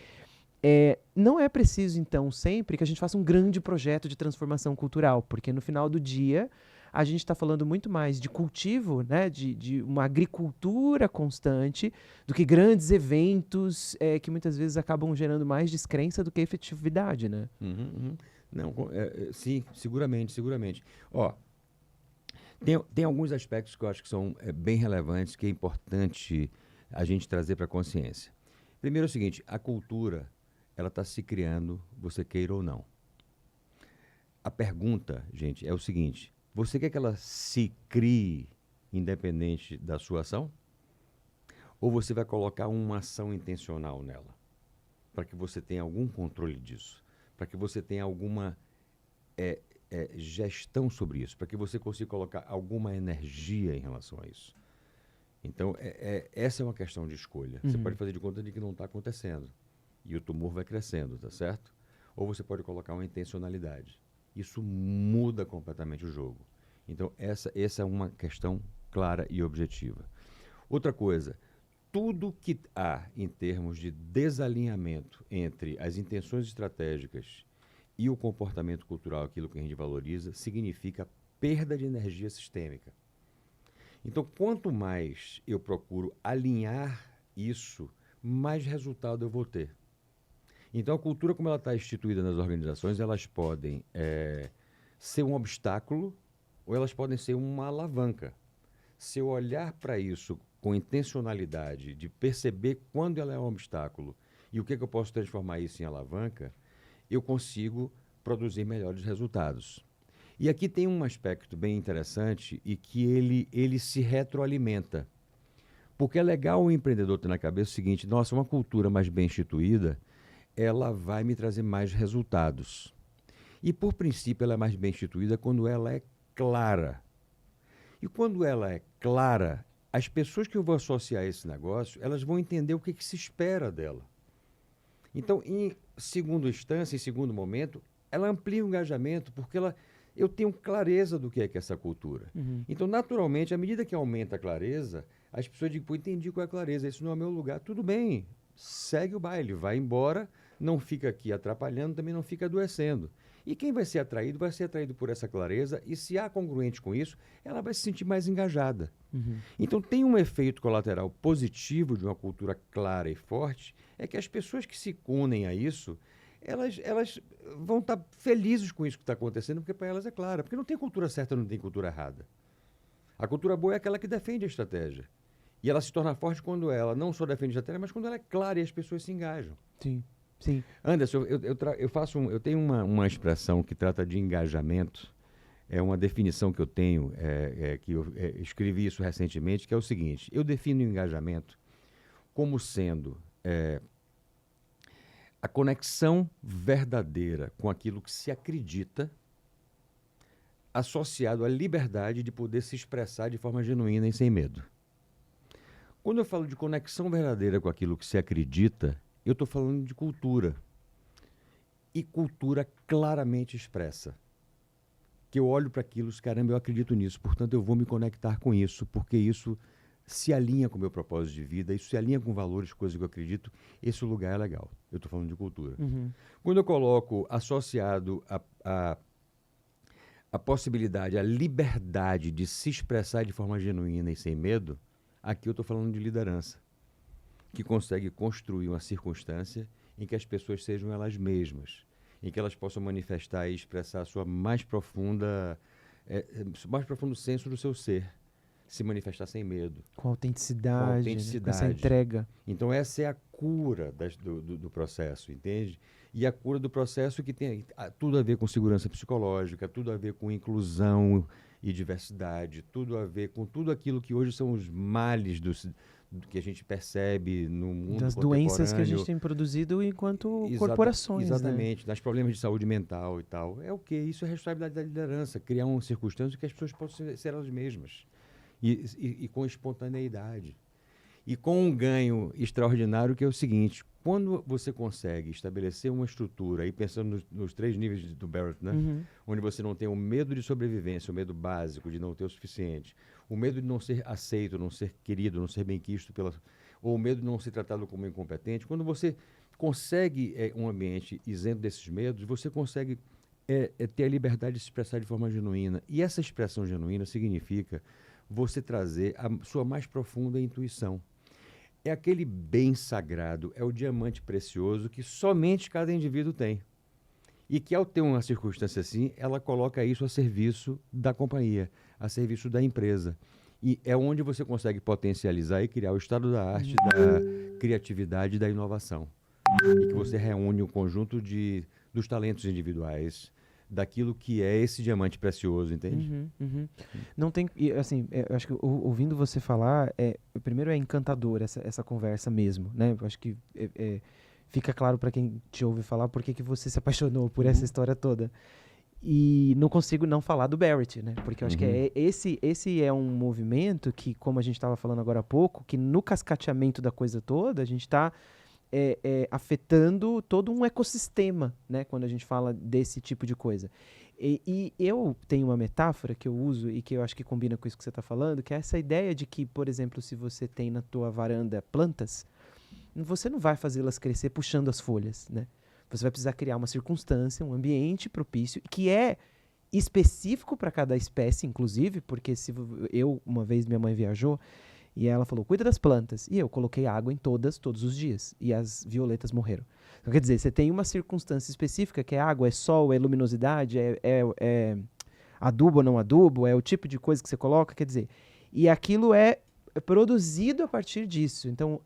Não é preciso, então, sempre que a gente faça um grande projeto de transformação cultural, porque no final do dia a gente está falando muito mais de cultivo, né, de uma agricultura constante, do que grandes eventos que muitas vezes acabam gerando mais descrença do que efetividade, né? Não, sim, seguramente. Ó, tem alguns aspectos que eu acho que são bem relevantes, que é importante a gente trazer para a consciência. Primeiro é o seguinte, a cultura, ela está se criando, você queira ou não. A pergunta, gente, é o seguinte, você quer que ela se crie independente da sua ação? Ou você vai colocar uma ação intencional nela? Para que você tenha algum controle disso? Para que você tenha alguma gestão sobre isso? Para que você consiga colocar alguma energia em relação a isso? Então, essa é uma questão de escolha. Você pode fazer de conta de que não está acontecendo. E o tumor vai crescendo, tá certo? Ou você pode colocar uma intencionalidade. Isso muda completamente o jogo. Então, essa é uma questão clara e objetiva. Outra coisa, tudo que há em termos de desalinhamento entre as intenções estratégicas e o comportamento cultural, aquilo que a gente valoriza, significa perda de energia sistêmica. Então, quanto mais eu procuro alinhar isso, mais resultado eu vou ter. Então, a cultura, como ela está instituída nas organizações, elas podem ser um obstáculo ou elas podem ser uma alavanca. Se eu olhar para isso com intencionalidade de perceber quando ela é um obstáculo e o que eu posso transformar isso em alavanca, eu consigo produzir melhores resultados. E aqui tem um aspecto bem interessante e que ele se retroalimenta. Porque é legal o empreendedor ter na cabeça o seguinte: nossa, uma cultura mais bem instituída, ela vai me trazer mais resultados. E, por princípio, ela é mais bem instituída quando ela é clara. E quando ela é clara, as pessoas que eu vou associar a esse negócio, elas vão entender o que se espera dela. Então, em segunda instância, em segundo momento, ela amplia o engajamento, porque eu tenho clareza do que é essa cultura. Então, naturalmente, à medida que aumenta a clareza, as pessoas dizem: pô, entendi qual é a clareza, isso não é meu lugar. Tudo bem, segue o baile, vai embora, não fica aqui atrapalhando, também não fica adoecendo. E quem vai ser atraído por essa clareza, e se há congruente com isso, ela vai se sentir mais engajada. Então, tem um efeito colateral positivo de uma cultura clara e forte, é que as pessoas que se unem a isso, elas vão estar felizes com isso que está acontecendo, porque para elas é clara. Porque não tem cultura certa, não tem cultura errada. A cultura boa é aquela que defende a estratégia. E ela se torna forte quando ela não só defende a estratégia, mas quando ela é clara e as pessoas se engajam. Sim, sim. Anderson, eu tenho uma expressão que trata de engajamento. É uma definição que eu tenho, que eu escrevi isso recentemente, que é o seguinte: eu defino o engajamento como sendo a conexão verdadeira com aquilo que se acredita, associado à liberdade de poder se expressar de forma genuína e sem medo. Quando eu falo de conexão verdadeira com aquilo que se acredita, eu estou falando de cultura. E cultura claramente expressa. Que eu olho para aquilo, caramba, eu acredito nisso, portanto eu vou me conectar com isso, porque isso se alinha com o meu propósito de vida, isso se alinha com valores, coisas que eu acredito, esse lugar é legal. Eu estou falando de cultura. Quando eu coloco associado a possibilidade, a liberdade de se expressar de forma genuína e sem medo, aqui eu estou falando de liderança, que consegue construir uma circunstância em que as pessoas sejam elas mesmas, em que elas possam manifestar e expressar a sua mais profundo senso do seu ser, se manifestar sem medo. Com autenticidade, né? Com essa entrega. Então essa é a cura do processo, entende? E a cura do processo que tem tudo a ver com segurança psicológica, tudo a ver com inclusão e diversidade, tudo a ver com tudo aquilo que hoje são os males do que a gente percebe no mundo das doenças que a gente tem produzido enquanto corporações. Exatamente, né? Das problemas de saúde mental e tal. É o quê? Isso é a responsabilidade da liderança, criar uma circunstância que as pessoas possam ser elas mesmas e com espontaneidade. E com um ganho extraordinário, que é o seguinte: quando você consegue estabelecer uma estrutura, aí pensando nos 3 níveis do Barrett, né? Onde você não tem o medo de sobrevivência, o medo básico de não ter o suficiente, o medo de não ser aceito, não ser querido, não ser bem-quisto, ou o medo de não ser tratado como incompetente. Quando você consegue um ambiente isento desses medos, você consegue ter a liberdade de se expressar de forma genuína. E essa expressão genuína significa você trazer a sua mais profunda intuição. É aquele bem sagrado, é o diamante precioso que somente cada indivíduo tem. E que, ao ter uma circunstância assim, ela coloca isso a serviço da companhia, a serviço da empresa. E é onde você consegue potencializar e criar o estado da arte, da criatividade e da inovação. E que você reúne um conjunto dos talentos individuais, daquilo que é esse diamante precioso, entende? Não tem, assim, eu acho que ouvindo você falar, primeiro é encantador essa conversa mesmo, né? Eu acho que fica claro para quem te ouve falar por que você se apaixonou por essa história toda. E não consigo não falar do Barrett, né? Porque eu acho que esse é um movimento que, como a gente estava falando agora há pouco, que no cascateamento da coisa toda, a gente está afetando todo um ecossistema, né, quando a gente fala desse tipo de coisa. E eu tenho uma metáfora que eu uso e que eu acho que combina com isso que você está falando, que é essa ideia de que, por exemplo, se você tem na tua varanda plantas, você não vai fazê-las crescer puxando as folhas, né? Você vai precisar criar uma circunstância, um ambiente propício, que é específico para cada espécie, inclusive, porque uma vez minha mãe viajou e ela falou, cuida das plantas. E eu coloquei água em todos os dias. E as violetas morreram. Então, quer dizer, você tem uma circunstância específica, que é água, é sol, é luminosidade, é adubo ou não adubo, é o tipo de coisa que você coloca, quer dizer. E aquilo é produzido a partir disso. Então,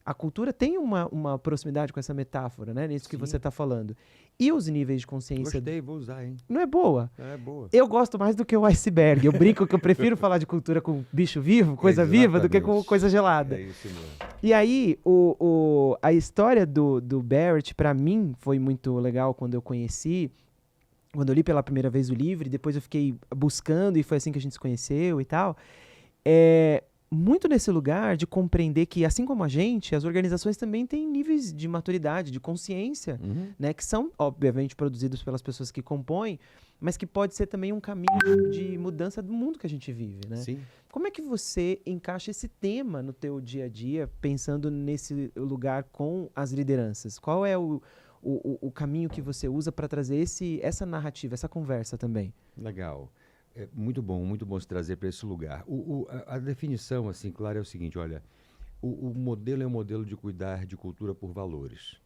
a cultura tem uma proximidade com essa metáfora, né? Nisso que Sim. você está falando. E os níveis de consciência... Gostei, vou usar, hein? Não é boa? É boa. Eu gosto mais do que o iceberg. Eu brinco que eu prefiro falar de cultura com bicho vivo, coisa viva, do que com coisa gelada. É isso mesmo. E aí, a história do Barrett, pra mim, foi muito legal quando eu conheci, quando eu li pela primeira vez o livro, e depois eu fiquei buscando, e foi assim que a gente se conheceu e tal. Muito nesse lugar de compreender que, assim como a gente, as organizações também têm níveis de maturidade, de consciência, né, que são, obviamente, produzidos pelas pessoas que compõem, mas que pode ser também um caminho de mudança do mundo que a gente vive, né? Sim. Como é que você encaixa esse tema no teu dia a dia, pensando nesse lugar com as lideranças? Qual é o caminho que você usa para trazer essa narrativa, essa conversa também? Legal. É muito bom se trazer para esse lugar. A definição, assim, clara, é o seguinte, olha, o modelo é um modelo de cuidar de cultura por valores.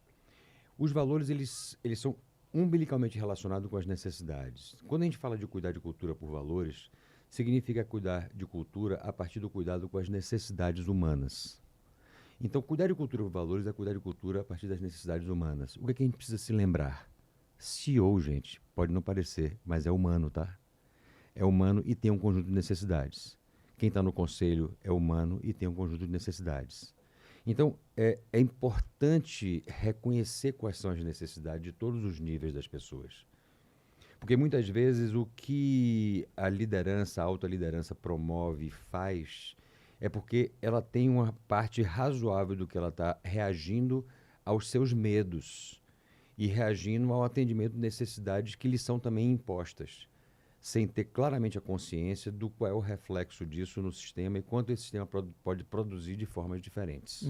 Os valores, eles são umbilicalmente relacionados com as necessidades. Quando a gente fala de cuidar de cultura por valores, significa cuidar de cultura a partir do cuidado com as necessidades humanas. Então, cuidar de cultura por valores é cuidar de cultura a partir das necessidades humanas. O que é que a gente precisa se lembrar? CEO, gente, pode não parecer, mas é humano, tá? É humano e tem um conjunto de necessidades. Quem está no conselho é humano e tem um conjunto de necessidades. Então, é importante reconhecer quais são as necessidades de todos os níveis das pessoas. Porque muitas vezes o que a liderança, a alta liderança promove e faz é porque ela tem uma parte razoável do que ela está reagindo aos seus medos e reagindo ao atendimento de necessidades que lhe são também impostas, sem ter claramente a consciência do qual é o reflexo disso no sistema e quanto esse sistema pode produzir de formas diferentes.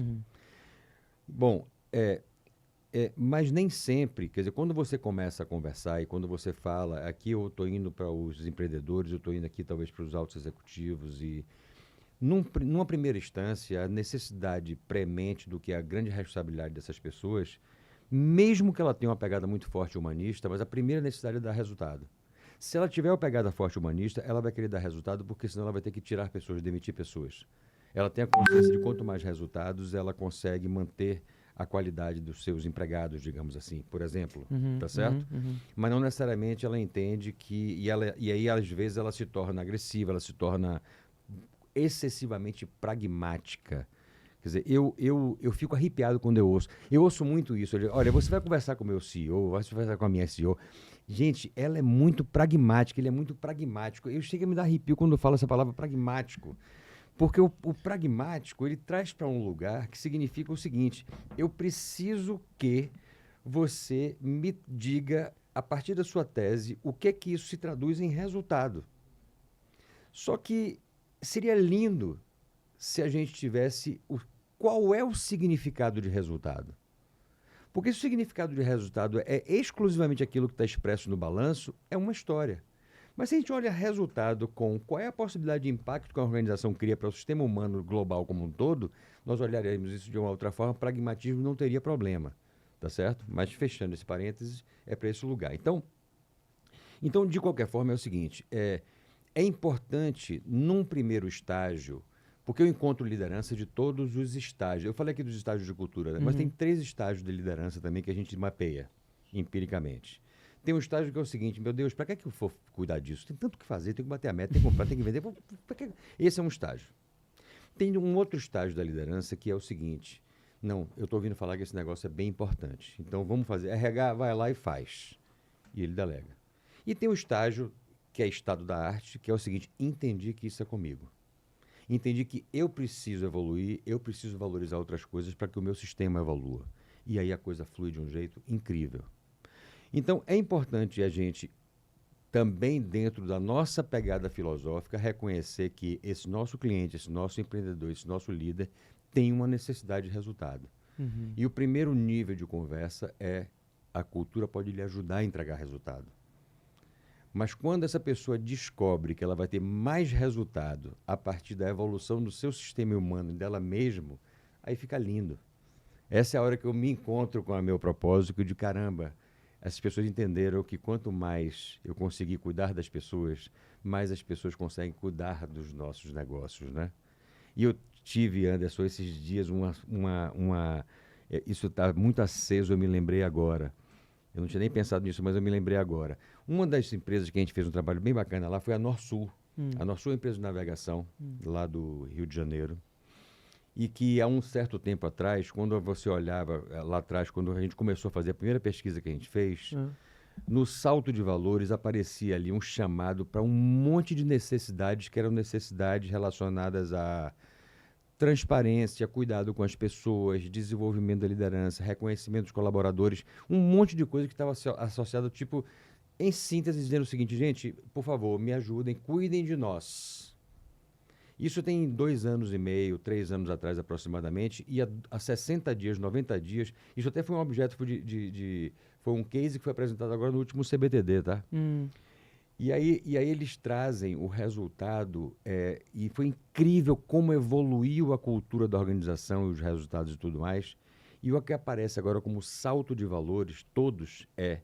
Bom, mas nem sempre, quer dizer, quando você começa a conversar e quando você fala, aqui eu estou indo para os empreendedores, eu estou indo aqui talvez para os altos executivos e numa primeira instância, a necessidade premente do que é a grande responsabilidade dessas pessoas, mesmo que ela tenha uma pegada muito forte humanista, mas a primeira necessidade é dar resultado. Se ela tiver uma pegada forte humanista, ela vai querer dar resultado, porque senão ela vai ter que tirar pessoas, demitir pessoas. Ela tem a consciência de quanto mais resultados, ela consegue manter a qualidade dos seus empregados, digamos assim, por exemplo, tá certo? Mas não necessariamente ela entende que... E aí, às vezes, ela se torna agressiva, ela se torna excessivamente pragmática. Quer dizer, eu fico arrepiado quando eu ouço. Eu ouço muito isso. Olha, você vai conversar com o meu CEO, você vai conversar com a minha CEO. Gente, ela é muito pragmática, ele é muito pragmático. Eu chego a me dar arrepio quando eu falo essa palavra pragmático. Porque o pragmático, ele traz para um lugar que significa o seguinte: eu preciso que você me diga, a partir da sua tese, o que é que isso se traduz em resultado. Só que seria lindo se a gente tivesse qual é o significado de resultado. Porque se o significado de resultado é exclusivamente aquilo que está expresso no balanço, é uma história. Mas se a gente olha resultado com qual é a possibilidade de impacto que a organização cria para o sistema humano global como um todo, nós olharemos isso de uma outra forma, pragmatismo não teria problema, tá certo? Mas fechando esse parênteses, é para esse lugar. Então, de qualquer forma, é o seguinte, é importante, num primeiro estágio, porque eu encontro liderança de todos os estágios. Eu falei aqui dos estágios de cultura, né? Mas tem 3 estágios de liderança também que a gente mapeia empiricamente. Tem um estágio que é o seguinte: meu Deus, para que eu for cuidar disso? Tem tanto que fazer, tem que bater a meta, tem que comprar, tem que vender. Esse é um estágio. Tem um outro estágio da liderança que é o seguinte: não, eu estou ouvindo falar que esse negócio é bem importante. Então vamos fazer. RH vai lá e faz. E ele delega. E tem o estágio que é estado da arte, que é o seguinte: entendi que isso é comigo. Entendi que eu preciso evoluir, eu preciso valorizar outras coisas para que o meu sistema evolua. E aí a coisa flui de um jeito incrível. Então, é importante a gente, também dentro da nossa pegada filosófica, reconhecer que esse nosso cliente, esse nosso empreendedor, esse nosso líder tem uma necessidade de resultado. E o primeiro nível de conversa é a cultura pode lhe ajudar a entregar resultado. Mas quando essa pessoa descobre que ela vai ter mais resultado a partir da evolução do seu sistema humano e dela mesma, aí fica lindo. Essa é a hora que eu me encontro com o meu propósito de caramba. Essas pessoas entenderam que quanto mais eu conseguir cuidar das pessoas, mais as pessoas conseguem cuidar dos nossos negócios, né? E eu tive, Anderson, esses dias isso está muito aceso, eu me lembrei agora. Eu não tinha nem pensado nisso, mas eu me lembrei agora. Uma das empresas que a gente fez um trabalho bem bacana lá foi a Norsul. A Norsul é uma empresa de navegação lá do Rio de Janeiro. E que há um certo tempo atrás, quando você olhava lá atrás, quando a gente começou a fazer a primeira pesquisa que a gente fez, no salto de valores aparecia ali um chamado para um monte de necessidades que eram necessidades relacionadas a transparência, cuidado com as pessoas, desenvolvimento da liderança, reconhecimento dos colaboradores, um monte de coisa que estava associado, tipo, em síntese, dizendo o seguinte: gente, por favor, me ajudem, cuidem de nós. Isso tem 2 anos e meio, 3 anos atrás aproximadamente, e há 60 dias, 90 dias, isso até foi um objeto foi um case que foi apresentado agora no último CBTD, tá? E aí eles trazem o resultado, e foi incrível como evoluiu a cultura da organização e os resultados e tudo mais. E o que aparece agora como salto de valores, todos, é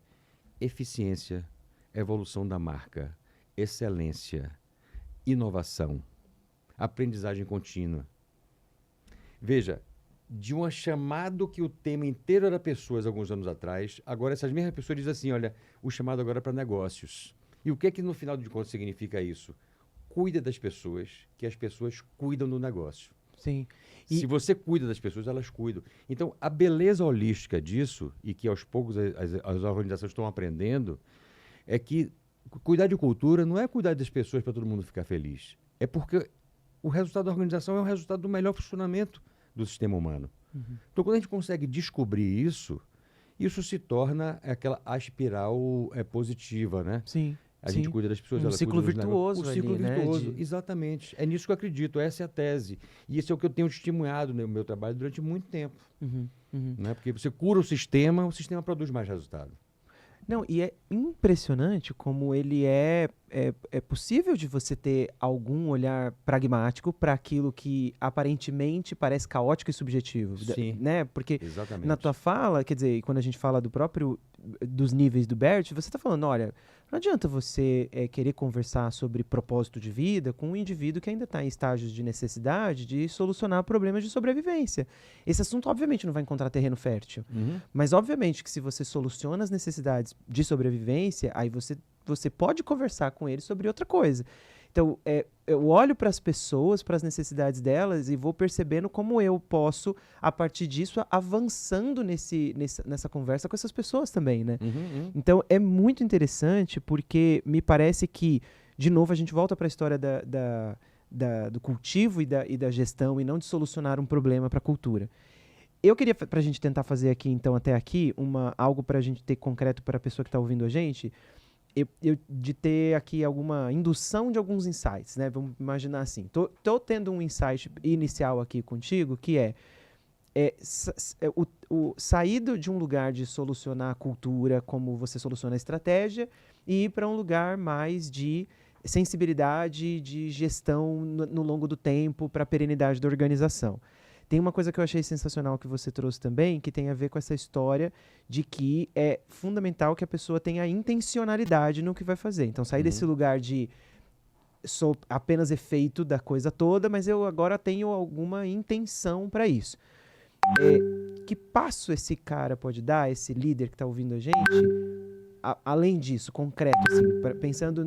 eficiência, evolução da marca, excelência, inovação, aprendizagem contínua. Veja, de um chamado que o tema inteiro era pessoas alguns anos atrás, agora essas mesmas pessoas dizem assim: olha, o chamado agora é para negócios. E o que é que no final de contas significa isso? Cuida das pessoas, que as pessoas cuidam do negócio. Sim. Se você cuida das pessoas, elas cuidam. Então, a beleza holística disso, e que aos poucos as organizações estão aprendendo, é que cuidar de cultura não é cuidar das pessoas para todo mundo ficar feliz. É porque o resultado da organização é o resultado do melhor funcionamento do sistema humano. Então, quando a gente consegue descobrir isso se torna a espiral positiva, né? Sim. A gente cuida das pessoas, ela ciclo cuida dos negócios. virtuoso O ciclo ali, né? virtuoso, exatamente. É nisso que eu acredito, essa é a tese. E isso é o que eu tenho testemunhado no meu trabalho durante muito tempo. Né? Porque você cura o sistema produz mais resultado. Não, e é impressionante como ele é possível de você ter algum olhar pragmático para aquilo que aparentemente parece caótico e subjetivo. Sim, né? Porque exatamente. na tua fala, quer dizer, quando a gente fala dos níveis do Bert, você está falando, olha, não adianta você querer conversar sobre propósito de vida com um indivíduo que ainda está em estágios de necessidade de solucionar problemas de sobrevivência. Esse assunto, obviamente, não vai encontrar terreno fértil. Mas, obviamente, que se você soluciona as necessidades de sobrevivência, aí você pode conversar com ele sobre outra coisa. Então, eu olho para as pessoas, para as necessidades delas e vou percebendo como eu posso, a partir disso, avançando nessa conversa com essas pessoas também, né? Então, é muito interessante porque me parece que, de novo, a gente volta para a história do cultivo e da gestão e não de solucionar um problema para a cultura. Eu queria, para a gente tentar fazer aqui, então, até aqui, algo para a gente ter concreto para a pessoa que está ouvindo a gente, de ter aqui alguma indução de alguns insights, né? Vamos imaginar assim. Tô tendo um insight inicial aqui contigo, que sair de um lugar de solucionar a cultura, como você soluciona a estratégia, e ir para um lugar mais de sensibilidade, de gestão no longo do tempo, para a perenidade da organização. Tem uma coisa que eu achei sensacional que você trouxe também, que tem a ver com essa história de que é fundamental que a pessoa tenha intencionalidade no que vai fazer. Então, sair desse lugar de sou apenas efeito da coisa toda, mas eu agora tenho alguma intenção para isso. Que passo esse cara pode dar, esse líder que está ouvindo a gente, além disso, concreto, assim, pensando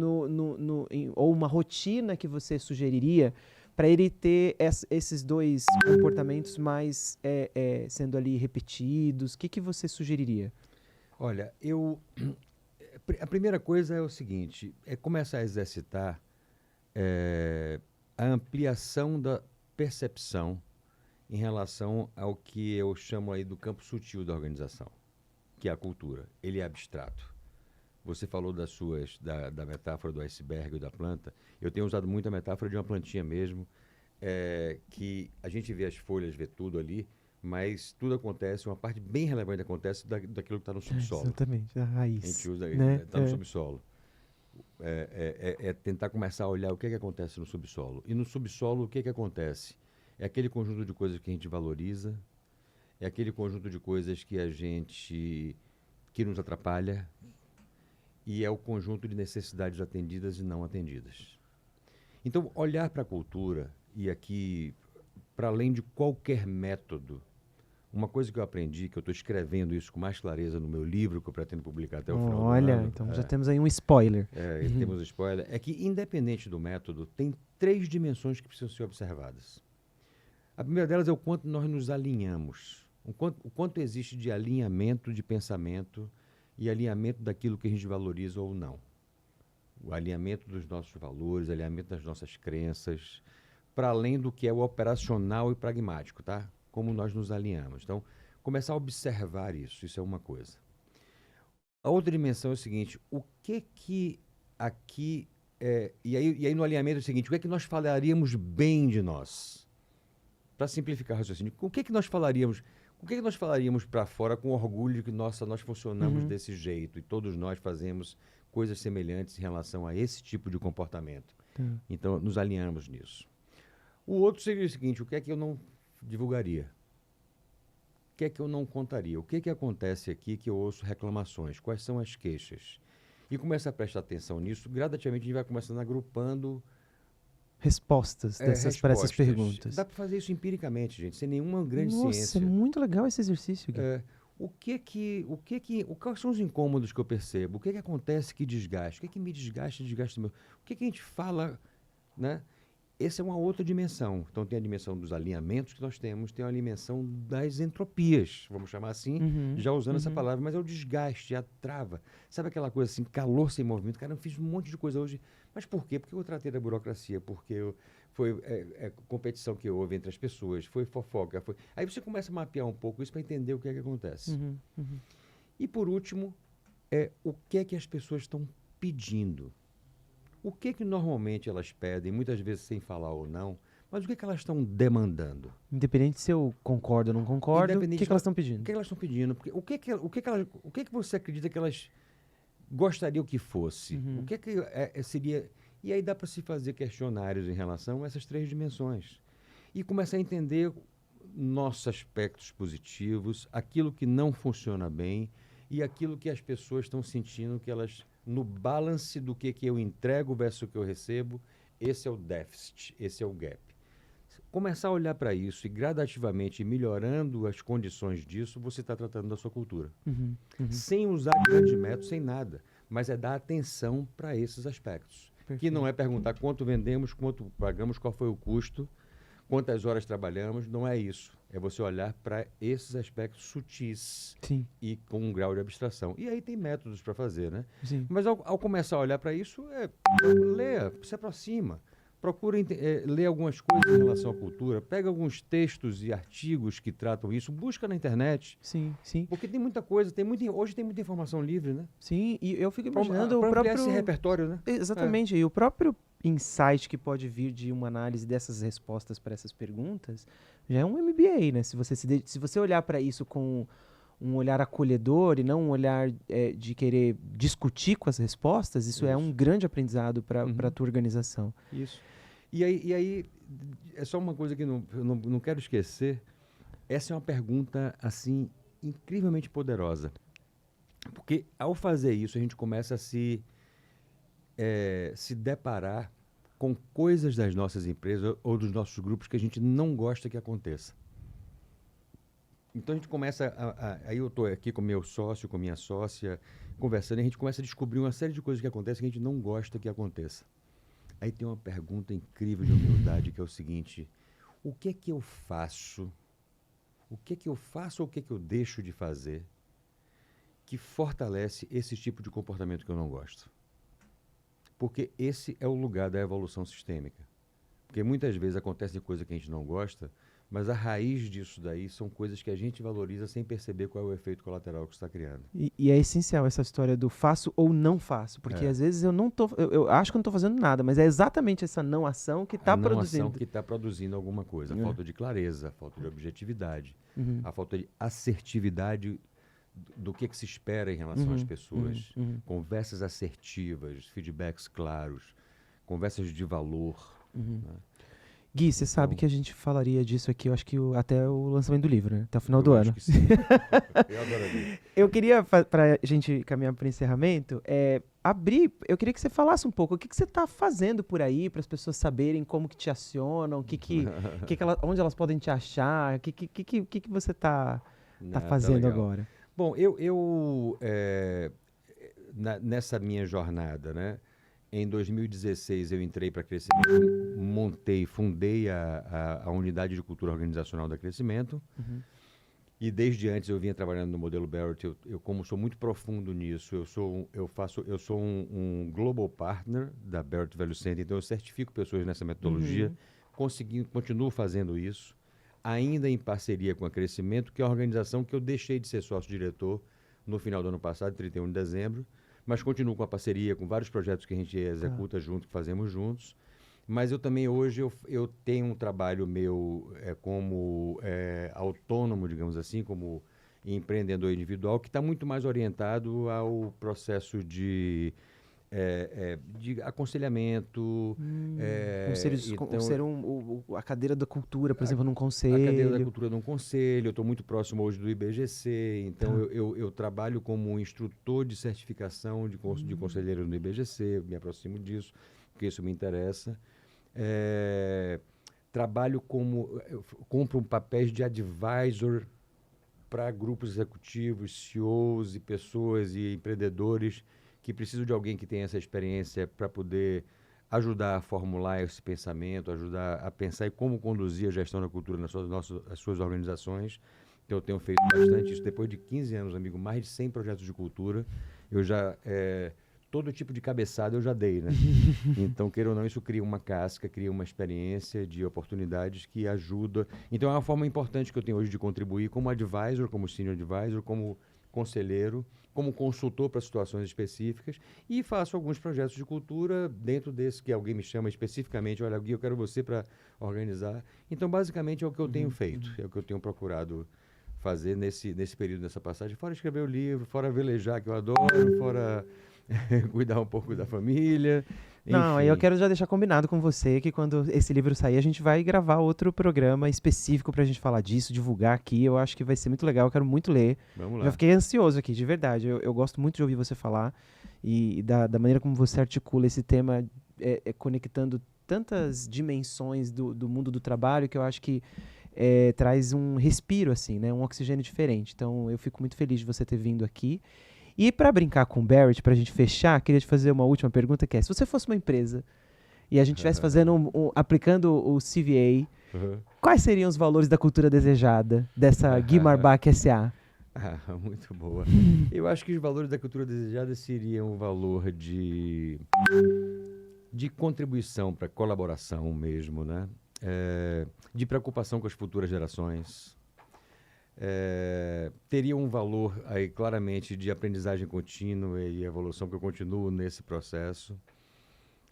ou uma rotina que você sugeriria para ele ter esses dois comportamentos mais sendo ali repetidos? O que você sugeriria? Olha, a primeira coisa é o seguinte, é começar a exercitar a ampliação da percepção em relação ao que eu chamo aí do campo sutil da organização, que é a cultura. Ele é abstrato. Você falou da metáfora do iceberg ou da planta. Eu tenho usado muito a metáfora de uma plantinha mesmo, que a gente vê as folhas, vê tudo ali, mas tudo acontece, uma parte bem relevante acontece daquilo que está no subsolo. Exatamente, a A gente raiz, usa, né? está no subsolo. É tentar começar a olhar o que é que acontece no subsolo. E no subsolo, o que é que acontece? É aquele conjunto de coisas que a gente valoriza, é aquele conjunto de coisas que nos atrapalha, e é o conjunto de necessidades atendidas e não atendidas. Então, olhar para a cultura, e aqui, para além de qualquer método, uma coisa que eu aprendi, que eu estou escrevendo isso com mais clareza no meu livro, que eu pretendo publicar até o final do Olha, ano, então já temos aí um spoiler. e temos spoiler, é que, independente do método, tem 3 dimensões que precisam ser observadas. A primeira delas é o quanto nós nos alinhamos, o quanto existe de alinhamento de pensamento e alinhamento daquilo que a gente valoriza ou não. O alinhamento dos nossos valores, alinhamento das nossas crenças, para além do que é o operacional e pragmático, tá? Como nós nos alinhamos. Então, começar a observar isso é uma coisa. A outra dimensão é o seguinte, o que aqui, e aí no alinhamento é o seguinte, o que é que nós falaríamos bem de nós? Para simplificar o raciocínio, o que é que nós falaríamos para fora com orgulho de que, nossa, nós funcionamos desse jeito e todos nós fazemos coisas semelhantes em relação a esse tipo de comportamento. Então, nos alinhamos nisso. O outro seria o seguinte, o que é que eu não divulgaria? O que é que eu não contaria? O que é que acontece aqui que eu ouço reclamações? Quais são as queixas? E começa a prestar atenção nisso, gradativamente a gente vai começando agrupando Respostas para essas perguntas. Dá para fazer isso empiricamente, gente, sem nenhuma grande Nossa, ciência. é muito legal esse exercício, Gui. Quais são os incômodos que eu percebo? O que é que acontece que desgasta? O que é que me desgasta e desgasta o meu? O que é que a gente fala, né? Essa é uma outra dimensão. Então tem a dimensão dos alinhamentos que nós temos, tem a dimensão das entropias, vamos chamar assim, já usando essa palavra, mas é o desgaste, a trava. Sabe aquela coisa assim, calor sem movimento? Cara, eu fiz um monte de coisa hoje. Mas por quê? Porque eu tratei da burocracia, porque foi competição que houve entre as pessoas, foi fofoca. Aí você começa a mapear um pouco isso para entender o que é que acontece. E por último, o que é que as pessoas estão pedindo. O que é que normalmente elas pedem, muitas vezes sem falar ou não, mas o que é que elas estão demandando? Independente se eu concordo ou não concordo, o que elas estão pedindo? O que elas estão pedindo? Porque o que é que você acredita que elas gostariam que fosse? O que é que seria... E aí dá para se fazer questionários em relação a essas 3 dimensões. E começar a entender nossos aspectos positivos, aquilo que não funciona bem e aquilo que as pessoas estão sentindo que elas... No balance do que eu entrego versus o que eu recebo, esse é o déficit, esse é o gap. Começar a olhar para isso e gradativamente melhorando as condições disso, você está tratando da sua cultura. Sem usar grandes métodos, sem nada. Mas é dar atenção para esses aspectos. Perfeito. Que não é perguntar quanto vendemos, quanto pagamos, qual foi o custo, quantas horas trabalhamos, não é isso. É você olhar para esses aspectos sutis. Sim. E com um grau de abstração. E aí tem métodos para fazer, né? Sim. Mas ao começar a olhar para isso, leia, se aproxima. Procura ler algumas coisas em relação à cultura, pega alguns textos e artigos que tratam isso, busca na internet. Sim, sim. Porque tem muita coisa, hoje tem muita informação livre, né? Sim, e eu fico imaginando o próprio... esse repertório, né? Exatamente, e o próprio insight que pode vir de uma análise dessas respostas para essas perguntas já é um MBA, né? Se você olhar para isso com um olhar acolhedor e não um olhar de querer discutir com as respostas, isso é um grande aprendizado para a tua organização. Isso. E aí, é só uma coisa que eu não quero esquecer, essa é uma pergunta, assim, incrivelmente poderosa. Porque ao fazer isso, a gente começa a se deparar com coisas das nossas empresas ou dos nossos grupos que a gente não gosta que aconteça. Então a gente começa aí eu estou aqui com meu sócio, com minha sócia, conversando, e a gente começa a descobrir uma série de coisas que acontecem que a gente não gosta que aconteça. Aí tem uma pergunta incrível de humildade, que é o seguinte: o que é que eu faço? O que é que eu faço ou o que é que eu deixo de fazer que fortalece esse tipo de comportamento que eu não gosto? Porque esse é o lugar da evolução sistêmica. Porque muitas vezes acontece coisa que a gente não gosta, mas a raiz disso daí são coisas que a gente valoriza sem perceber qual é o efeito colateral que está criando. E é essencial essa história do faço ou não faço, porque às vezes eu acho que eu não estou fazendo nada, mas é exatamente essa não ação que está A não ação produzindo. que está produzindo alguma coisa. A falta de clareza, a falta de objetividade, Uhum. a falta de assertividade do que se espera em relação às pessoas. Conversas assertivas, feedbacks claros, conversas de valor. Né? Gui, você sabe Então, que a gente falaria disso aqui, eu acho que até o lançamento do livro, né? Até o final eu do acho ano. que sim. Eu adoraria. Eu queria, para a gente caminhar para o encerramento, eu queria que você falasse um pouco o que você está fazendo por aí, para as pessoas saberem como que te acionam, onde elas podem te achar, o que você está Tá fazendo legal. agora. Bom, nessa minha jornada, né? Em 2016 eu entrei para Crescimento, fundei a unidade de cultura organizacional da Crescimento. E desde antes eu vinha trabalhando no modelo Barrett. Eu como sou muito profundo nisso, eu sou um global partner da Barrett Value Center, então eu certifico pessoas nessa metodologia, continuo fazendo isso, ainda em parceria com a Crescimento, que é a organização que eu deixei de ser sócio-diretor no final do ano passado, 31 de dezembro, mas continuo com a parceria, com vários projetos que a gente executa junto, que fazemos juntos. Mas eu também hoje eu tenho um trabalho meu como autônomo, digamos assim, como empreendedor individual, que está muito mais orientado ao processo de aconselhamento. A cadeira da cultura, por exemplo, num A cadeira da conselho. cultura de um conselho. Eu estou muito próximo hoje do IBGC, então eu trabalho como instrutor de certificação de conselheiro no IBGC, me aproximo disso, porque isso me interessa. Trabalho compro papéis de advisor para grupos executivos, CEOs e pessoas e empreendedores que precisam de alguém que tenha essa experiência para poder ajudar a formular esse pensamento, ajudar a pensar em como conduzir a gestão da cultura nas suas organizações. Então, eu tenho feito bastante isso. Depois de 15 anos, amigo, mais de 100 projetos de cultura, eu já... todo tipo de cabeçada eu já dei, né? Então, queira ou não, isso cria uma casca, cria uma experiência de oportunidades que ajuda. Então, é uma forma importante que eu tenho hoje de contribuir como advisor, como senior advisor, como conselheiro, como consultor para situações específicas, e faço alguns projetos de cultura dentro desse que alguém me chama especificamente, olha, Gui, eu quero você para organizar. Então, basicamente, é o que eu tenho feito, é o que eu tenho procurado fazer nesse período, nessa passagem, fora escrever o livro, fora velejar, que eu adoro, fora cuidar um pouco da família. Não, aí eu Enfim. quero já deixar combinado com você que quando esse livro sair, a gente vai gravar outro programa específico pra gente falar disso, divulgar aqui. Eu acho que vai ser muito legal, eu quero muito ler. Vamos lá. Já fiquei ansioso aqui, de verdade. Eu gosto muito de ouvir você falar e da maneira como você articula esse tema, conectando tantas dimensões do mundo do trabalho, que eu acho que traz um respiro, assim, né? Um oxigênio diferente. Então, eu fico muito feliz de você ter vindo aqui. E para brincar com o Barrett, para a gente fechar, queria te fazer uma última pergunta, que é, se você fosse uma empresa e a gente estivesse aplicando o CVA, quais seriam os valores da cultura desejada dessa Gui Marbach S.A.? Muito boa. Eu acho que os valores da cultura desejada seriam o valor de contribuição para colaboração mesmo, né? De preocupação com as futuras gerações. Teria um valor aí claramente de aprendizagem contínua e evolução, que eu continuo nesse processo,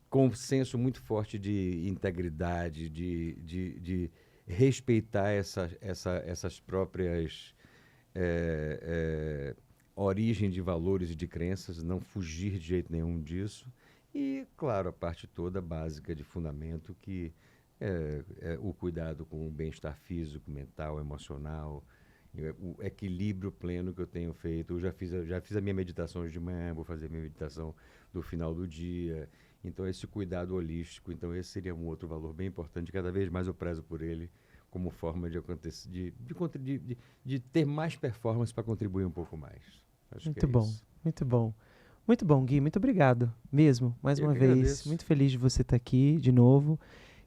com um senso muito forte de integridade, de respeitar essas próprias origens de valores e de crenças, não fugir de jeito nenhum disso. E, claro, a parte toda básica de fundamento, que é o cuidado com o bem-estar físico, mental, emocional, o equilíbrio pleno que eu tenho feito. Eu já fiz a minha meditação hoje de manhã, vou fazer a minha meditação no final do dia. Então, esse cuidado holístico, então esse seria um outro valor bem importante. Cada vez mais eu prezo por ele como forma de ter mais performance para contribuir um pouco mais. Acho Muito que é bom, isso. muito bom. Muito bom, Gui. Muito obrigado mesmo, mais Eu uma que vez. agradeço. Muito feliz de você estar aqui de novo.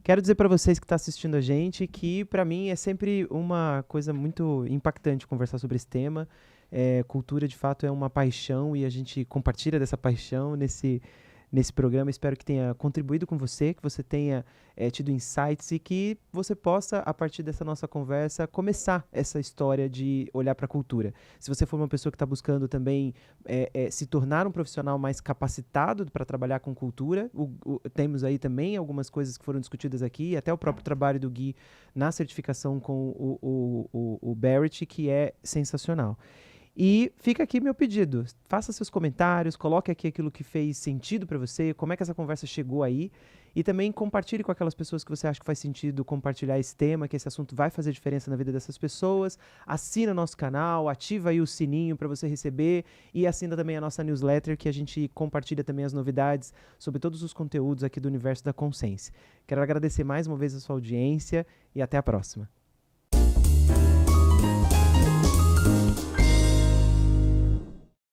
Quero dizer para vocês que estão assistindo a gente que, para mim, é sempre uma coisa muito impactante conversar sobre esse tema. Cultura, de fato, é uma paixão e a gente compartilha dessa paixão nesse programa. Espero que tenha contribuído com você, que você tenha tido insights e que você possa, a partir dessa nossa conversa, começar essa história de olhar para a cultura. Se você for uma pessoa que está buscando também se tornar um profissional mais capacitado para trabalhar com cultura, temos aí também algumas coisas que foram discutidas aqui, até o próprio trabalho do Gui na certificação com o Barrett, que é sensacional. E fica aqui meu pedido, faça seus comentários, coloque aqui aquilo que fez sentido para você, como é que essa conversa chegou aí, e também compartilhe com aquelas pessoas que você acha que faz sentido compartilhar esse tema, que esse assunto vai fazer diferença na vida dessas pessoas. Assina nosso canal, ativa aí o sininho para você receber e assina também a nossa newsletter, que a gente compartilha também as novidades sobre todos os conteúdos aqui do Universo da Consciência. Quero agradecer mais uma vez a sua audiência e até a próxima.